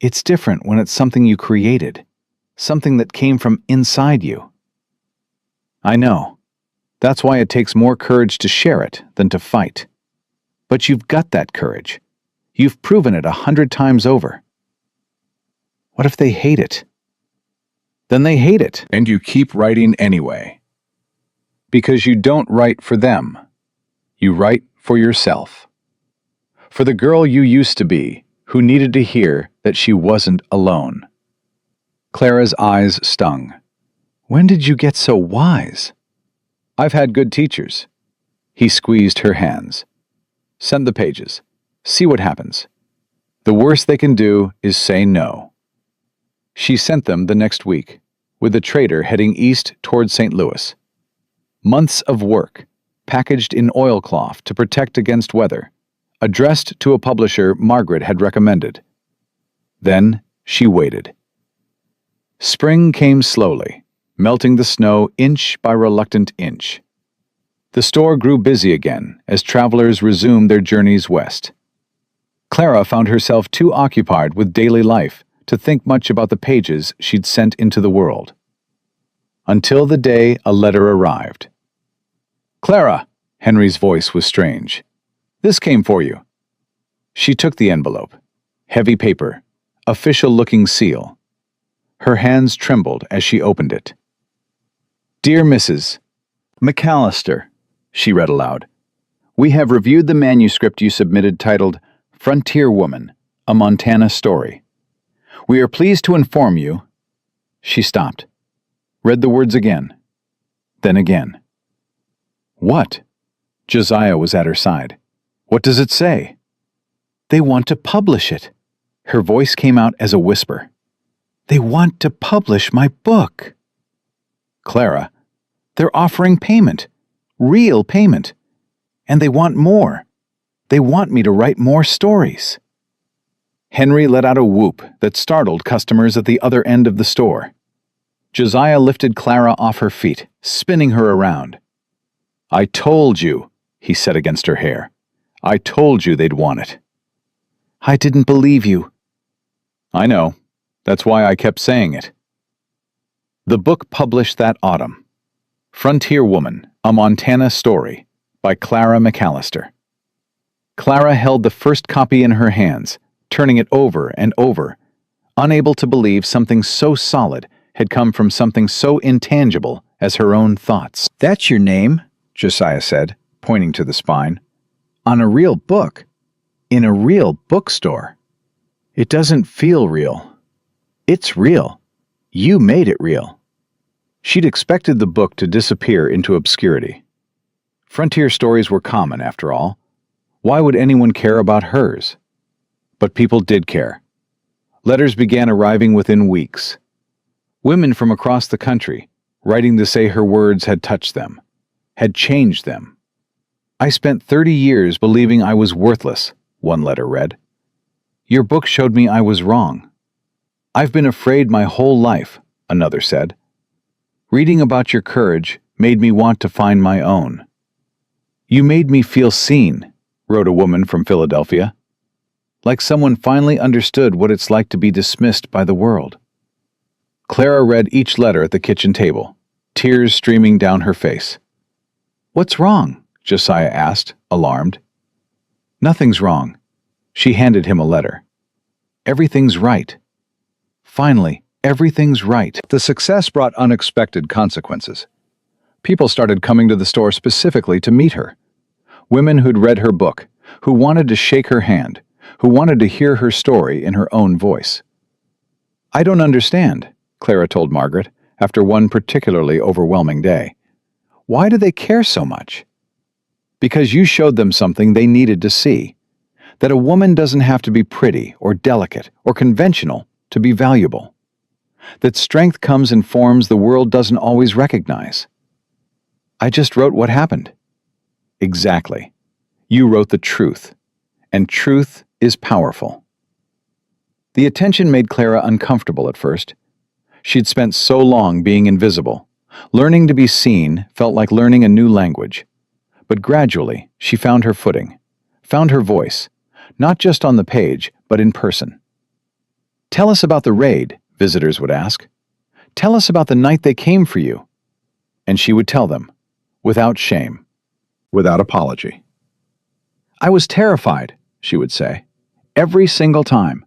"It's different when it's something you created, something that came from inside you." "I know. That's why it takes more courage to share it than to fight. But you've got that courage. You've proven it 100 times over." "What if they hate it?" "Then they hate it, and you keep writing anyway. Because you don't write for them. You write for yourself. For the girl you used to be, who needed to hear that she wasn't alone." Clara's eyes stung. "When did you get so wise?" "I've had good teachers." He squeezed her hands. "Send the pages. See what happens. The worst they can do is say no." She sent them the next week, with the trader heading east toward St. Louis. Months of work, packaged in oilcloth to protect against weather, addressed to a publisher Margaret had recommended. Then she waited. Spring came slowly, melting the snow inch by reluctant inch. The store grew busy again as travelers resumed their journeys west. Clara found herself too occupied with daily life to think much about the pages she'd sent into the world. Until the day a letter arrived. "Clara," Henry's voice was strange. "This came for you." She took the envelope. Heavy paper, official-looking seal. Her hands trembled as she opened it. "Dear Mrs. McAllister," she read aloud, "we have reviewed the manuscript you submitted titled Frontier Woman, a Montana Story. We are pleased to inform you—" She stopped, read the words again, then again. "What?" Josiah was at her side. "What does it say?" "They want to publish it." Her voice came out as a whisper. "They want to publish my book." "Clara, they're offering payment. Real payment. And they want more. They want me to write more stories." Henry let out a whoop that startled customers at the other end of the store. Josiah lifted Clara off her feet, spinning her around. "I told you," he said against her hair. "I told you they'd want it." "I didn't believe you." "I know. That's why I kept saying it." The book published that autumn. Frontier Woman, A Montana Story, by Clara McAllister. Clara held the first copy in her hands, turning it over and over, unable to believe something so solid had come from something so intangible as her own thoughts. "That's your name," Josiah said, pointing to the spine. "On a real book. In a real bookstore. It doesn't feel real. It's real. You made it real." She'd expected the book to disappear into obscurity. Frontier stories were common, after all. Why would anyone care about hers? But people did care. Letters began arriving within weeks. Women from across the country, writing to say her words had touched them, had changed them. "I spent 30 years believing I was worthless," one letter read. "Your book showed me I was wrong." "I've been afraid my whole life," another said. "Reading about your courage made me want to find my own." "You made me feel seen," wrote a woman from Philadelphia. "Like someone finally understood what it's like to be dismissed by the world." Clara read each letter at the kitchen table, tears streaming down her face. "What's wrong?" Josiah asked, alarmed. "Nothing's wrong." She handed him a letter. "Everything's right. Finally, everything's right." The success brought unexpected consequences. People started coming to the store specifically to meet her. Women who'd read her book, who wanted to shake her hand, who wanted to hear her story in her own voice. "I don't understand," Clara told Margaret, after one particularly overwhelming day. "Why do they care so much?" "Because you showed them something they needed to see. That a woman doesn't have to be pretty or delicate or conventional to be valuable. That strength comes in forms the world doesn't always recognize." "I just wrote what happened." "Exactly. You wrote the truth. And truth is powerful." The attention made Clara uncomfortable at first. She'd spent so long being invisible. Learning to be seen felt like learning a new language. But gradually, she found her footing, found her voice, not just on the page, but in person. "Tell us about the raid," visitors would ask. "Tell us about the night they came for you." And she would tell them, without shame, without apology. "I was terrified," she would say, "every single time.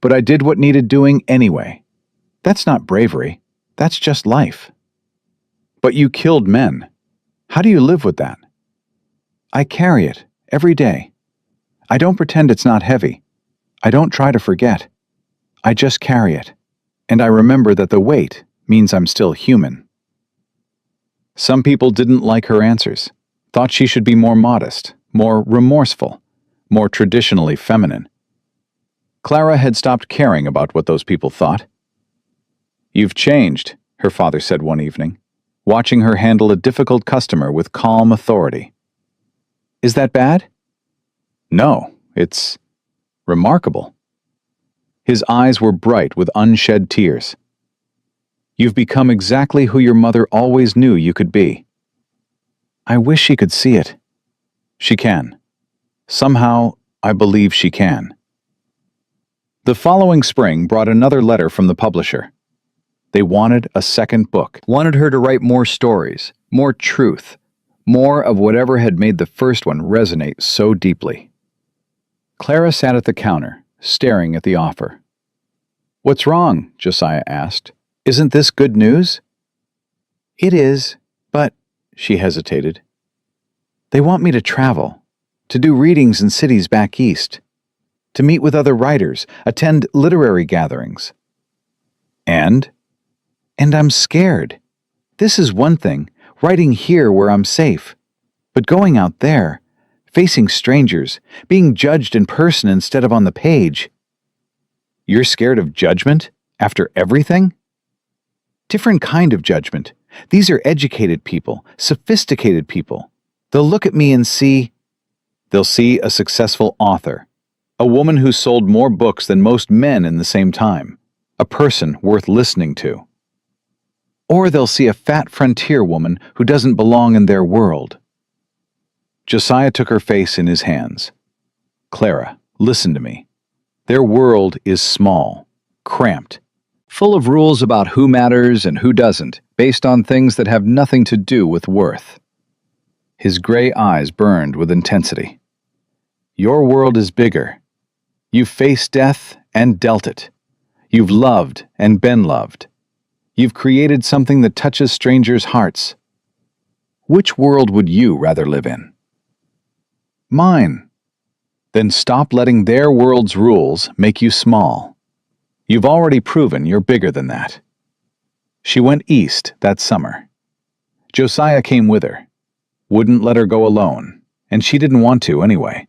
But I did what needed doing anyway. That's not bravery. That's just life." "But you killed men. How do you live with that?" "I carry it, every day. I don't pretend it's not heavy. I don't try to forget. I just carry it. And I remember that the weight means I'm still human." Some people didn't like her answers, thought she should be more modest, more remorseful, more traditionally feminine. Clara had stopped caring about what those people thought. "You've changed," her father said one evening, watching her handle a difficult customer with calm authority. "Is that bad?" "No, it's remarkable." His eyes were bright with unshed tears. "You've become exactly who your mother always knew you could be." "I wish she could see it." "She can. Somehow, I believe she can." The following spring brought another letter from the publisher. They wanted a second book, wanted her to write more stories, more truth, more of whatever had made the first one resonate so deeply. Clara sat at the counter, staring at the offer. "What's wrong?" Josiah asked. "Isn't this good news?" "It is, but," she hesitated, "they want me to travel, to do readings in cities back east, to meet with other writers, attend literary gatherings." And I'm scared. This is one thing, writing here where I'm safe. But going out there, facing strangers, being judged in person instead of on the page. You're scared of judgment after everything? Different kind of judgment. These are educated people, sophisticated people. They'll look at me and they'll see a successful author, a woman who sold more books than most men in the same time, a person worth listening to. Or they'll see a fat frontier woman who doesn't belong in their world. Josiah took her face in his hands. Clara, listen to me. Their world is small, cramped, full of rules about who matters and who doesn't, based on things that have nothing to do with worth. His gray eyes burned with intensity. Your world is bigger. You've faced death and dealt it. You've loved and been loved. You've created something that touches strangers' hearts. Which world would you rather live in? Mine. Then stop letting their world's rules make you small. You've already proven you're bigger than that. She went east that summer. Josiah came with her, wouldn't let her go alone, and she didn't want to anyway.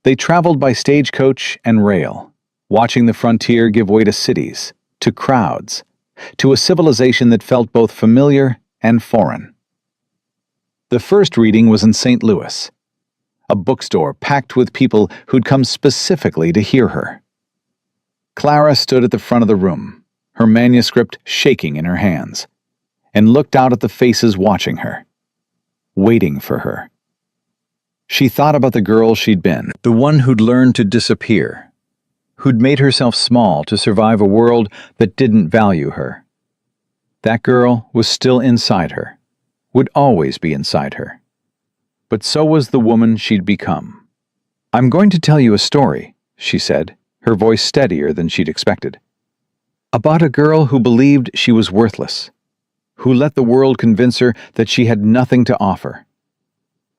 They traveled by stagecoach and rail, watching the frontier give way to cities, to crowds, to a civilization that felt both familiar and foreign. The first reading was in St. Louis, a bookstore packed with people who'd come specifically to hear her. Clara stood at the front of the room, her manuscript shaking in her hands, and looked out at the faces watching her, waiting for her. She thought about the girl she'd been, the one who'd learned to disappear, who'd made herself small to survive a world that didn't value her. That girl was still inside her, would always be inside her. But so was the woman she'd become. I'm going to tell you a story, she said, her voice steadier than she'd expected. About a girl who believed she was worthless, who let the world convince her that she had nothing to offer,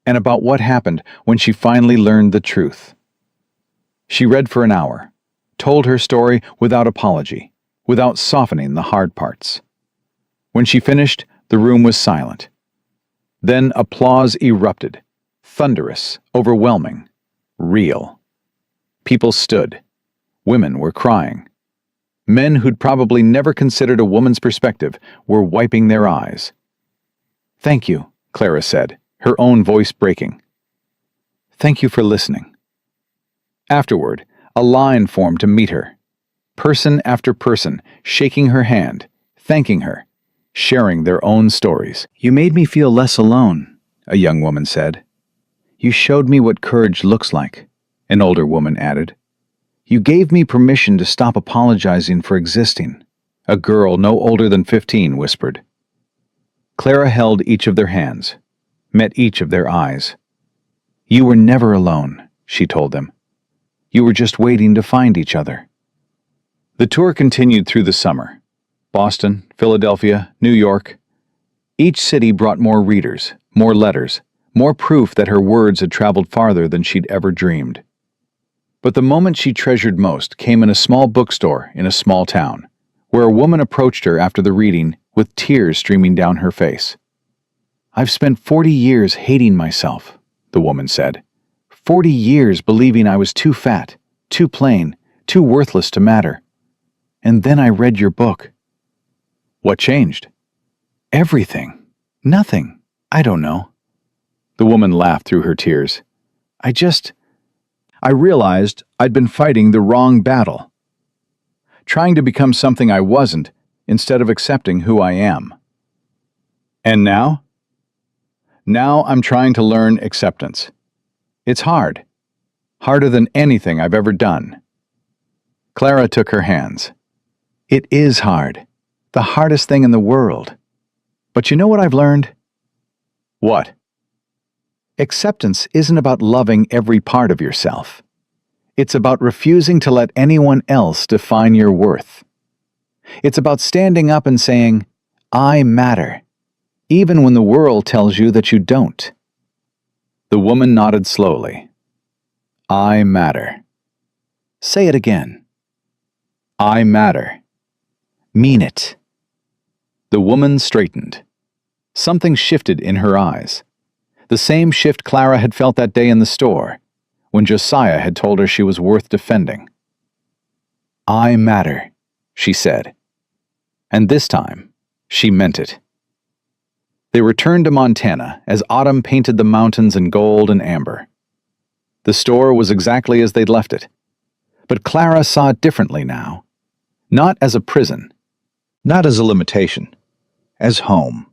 and about what happened when she finally learned the truth. She read for an hour, told her story without apology, without softening the hard parts. When she finished, the room was silent. Then applause erupted, thunderous, overwhelming, real. People stood. Women were crying. Men who'd probably never considered a woman's perspective were wiping their eyes. Thank you, Clara said, her own voice breaking. Thank you for listening. Afterward, a line formed to meet her. Person after person, shaking her hand, thanking her, sharing their own stories. You made me feel less alone, a young woman said. You showed me what courage looks like, an older woman added. You gave me permission to stop apologizing for existing, a girl no older than 15 whispered. Clara held each of their hands, met each of their eyes. You were never alone, she told them. You were just waiting to find each other. The tour continued through the summer. Boston, Philadelphia, New York. Each city brought more readers, more letters, more proof that her words had traveled farther than she'd ever dreamed. But the moment she treasured most came in a small bookstore in a small town, where a woman approached her after the reading with tears streaming down her face. I've spent 40 years hating myself, the woman said. 40 years believing I was too fat, too plain, too worthless to matter. And then I read your book. What changed? Everything. Nothing. I don't know. The woman laughed through her tears. I realized I'd been fighting the wrong battle. Trying to become something I wasn't, instead of accepting who I am. And now? Now I'm trying to learn acceptance. It's hard. Harder than anything I've ever done. Clara took her hands. It is hard. The hardest thing in the world. But you know what I've learned? What? Acceptance isn't about loving every part of yourself. It's about refusing to let anyone else define your worth. It's about standing up and saying, I matter, even when the world tells you that you don't. The woman nodded slowly. I matter. Say it again. I matter. Mean it. The woman straightened. Something shifted in her eyes. The same shift Clara had felt that day in the store, when Josiah had told her she was worth defending. "I matter," she said. And this time, she meant it. They returned to Montana as autumn painted the mountains in gold and amber. The store was exactly as they'd left it, but Clara saw it differently now. Not as a prison, not as a limitation, as home.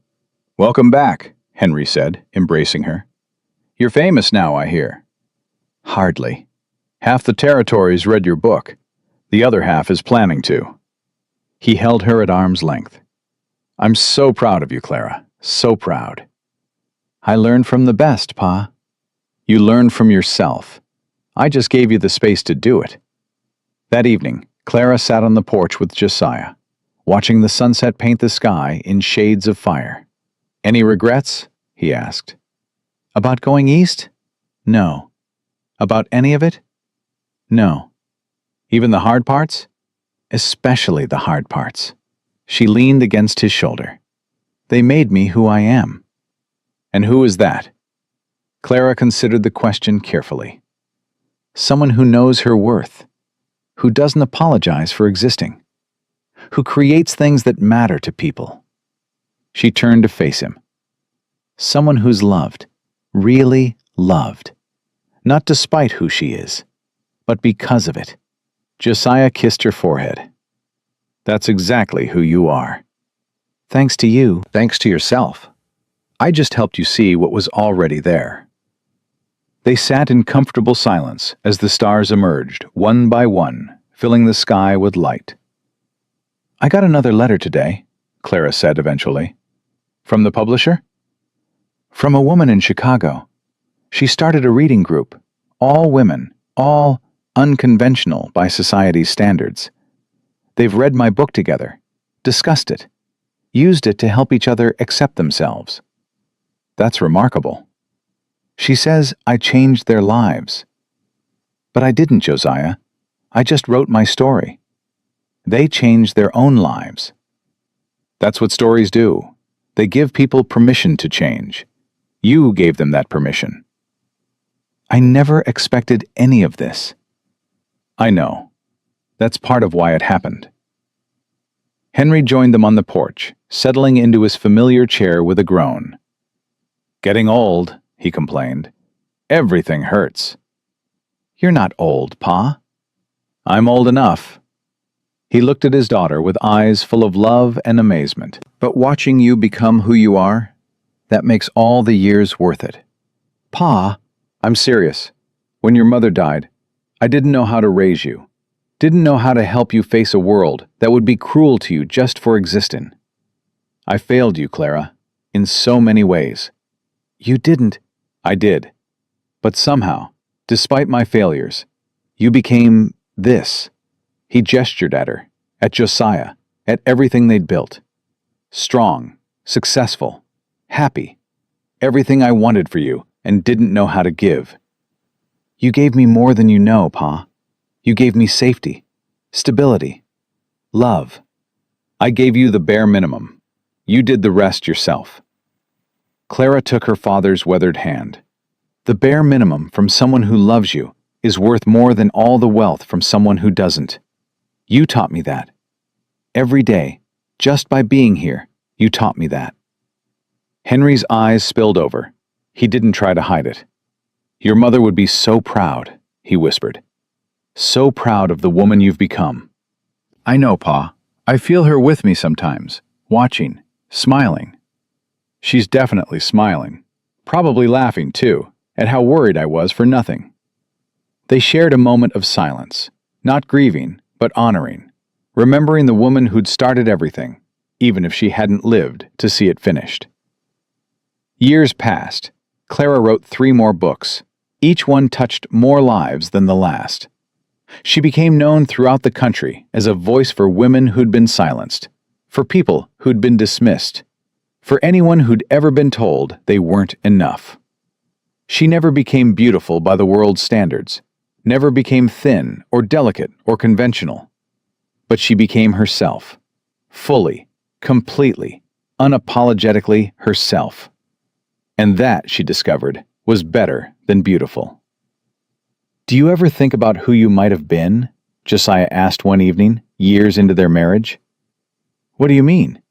"Welcome back," Henry said, embracing her. "You're famous now, I hear." "Hardly. Half the territory's read your book. The other half is planning to." He held her at arm's length. "I'm so proud of you, Clara. So proud." "I learned from the best, Pa." "You learned from yourself. I just gave you the space to do it." That evening, Clara sat on the porch with Josiah, watching the sunset paint the sky in shades of fire. "Any regrets?" he asked. "About going east? No. About any of it? No. Even the hard parts? Especially the hard parts." She leaned against his shoulder. "They made me who I am." "And who is that?" Clara considered the question carefully. "Someone who knows her worth, who doesn't apologize for existing, who creates things that matter to people." She turned to face him. "Someone who's loved, really loved, not despite who she is, but because of it." Josiah kissed her forehead. "That's exactly who you are." "Thanks to you." "Thanks to yourself. I just helped you see what was already there." They sat in comfortable silence as the stars emerged, one by one, filling the sky with light. "I got another letter today," Clara said eventually. "From the publisher?" "From a woman in Chicago. She started a reading group. All women, all unconventional by society's standards. They've read my book together, discussed it, used it to help each other accept themselves. That's remarkable. She says I changed their lives. But I didn't, Josiah. I just wrote my story. They changed their own lives. That's what stories do. They give people permission to change. You gave them that permission." "I never expected any of this." "I know. That's part of why it happened." Henry joined them on the porch, settling into his familiar chair with a groan. "Getting old," he complained. "Everything hurts." "You're not old, Pa." "I'm old enough." He looked at his daughter with eyes full of love and amazement. "But watching you become who you are, that makes all the years worth it." "Pa," "I'm serious. When your mother died, I didn't know how to raise you. Didn't know how to help you face a world that would be cruel to you just for existing. I failed you, Clara, in so many ways." "You didn't." "I did. But somehow, despite my failures, you became this." He gestured at her, at Josiah, at everything they'd built. "Strong, successful, happy. Everything I wanted for you and didn't know how to give." "You gave me more than you know, Pa. You gave me safety, stability, love." "I gave you the bare minimum. You did the rest yourself." Clara took her father's weathered hand. "The bare minimum from someone who loves you is worth more than all the wealth from someone who doesn't. You taught me that. Every day, just by being here, you taught me that." Henry's eyes spilled over. He didn't try to hide it. "Your mother would be so proud," he whispered. "So proud of the woman you've become." "I know, Pa. I feel her with me sometimes, watching, smiling." "She's definitely smiling. Probably laughing, too, at how worried I was for nothing." They shared a moment of silence, not grieving, but honoring, remembering the woman who'd started everything, even if she hadn't lived to see it finished. Years passed. Clara wrote 3 more books. Each one touched more lives than the last. She became known throughout the country as a voice for women who'd been silenced, for people who'd been dismissed, for anyone who'd ever been told they weren't enough. She never became beautiful by the world's standards, never became thin or delicate or conventional. But she became herself, fully, completely, unapologetically herself. And that, she discovered, was better than beautiful. "Do you ever think about who you might have been?" Josiah asked one evening, years into their marriage. "What do you mean?"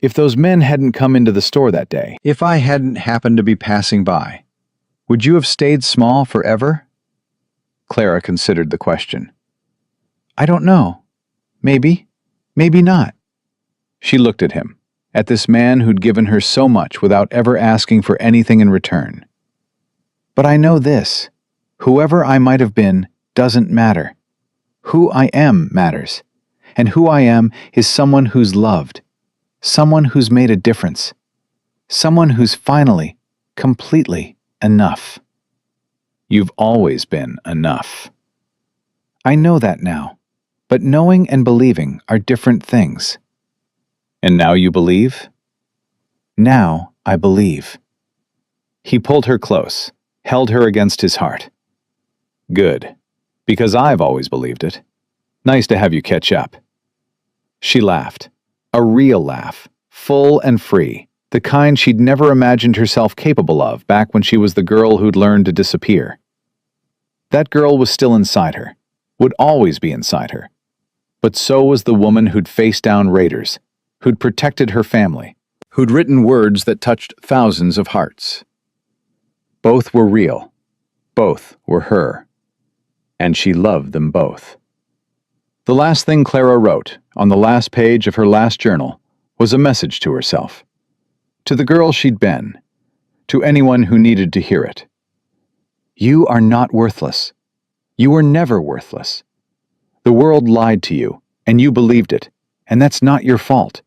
"If those men hadn't come into the store that day, if I hadn't happened to be passing by, would you have stayed small forever?" Clara considered the question. "I don't know. Maybe. Maybe not." She looked at him, at this man who'd given her so much without ever asking for anything in return. "But I know this. Whoever I might have been doesn't matter. Who I am matters. And who I am is someone who's loved. Someone who's made a difference. Someone who's finally, completely enough." "You've always been enough." "I know that now. But knowing and believing are different things." "And now you believe?" "Now I believe." He pulled her close, held her against his heart. "Good, because I've always believed it. Nice to have you catch up." She laughed, a real laugh, full and free, the kind she'd never imagined herself capable of back when she was the girl who'd learned to disappear. That girl was still inside her, would always be inside her. But so was the woman who'd faced down raiders, who'd protected her family, who'd written words that touched thousands of hearts. Both were real. Both were her. And she loved them both. The last thing Clara wrote, on the last page of her last journal, was a message to herself. To the girl she'd been. To anyone who needed to hear it. "You are not worthless. You were never worthless. The world lied to you, and you believed it, and that's not your fault.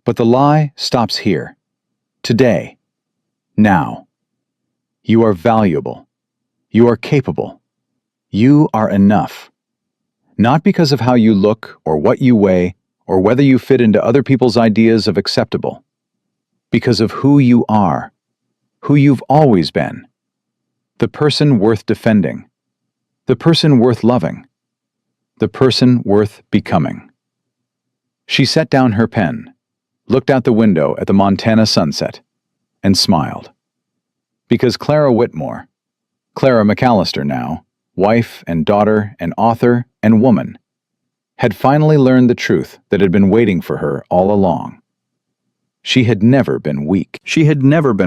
But the lie stops here. Today. Now. You are valuable. You are capable. You are enough. Not because of how you look, or what you weigh, or whether you fit into other people's ideas of acceptable. Because of who you are. Who you've always been. The person worth defending. The person worth loving. The person worth becoming." She set down her pen, looked out the window at the Montana sunset, and smiled. Because Clara Whitmore, Clara McAllister now, wife and daughter and author and woman, had finally learned the truth that had been waiting for her all along. She had never been weak. She had never been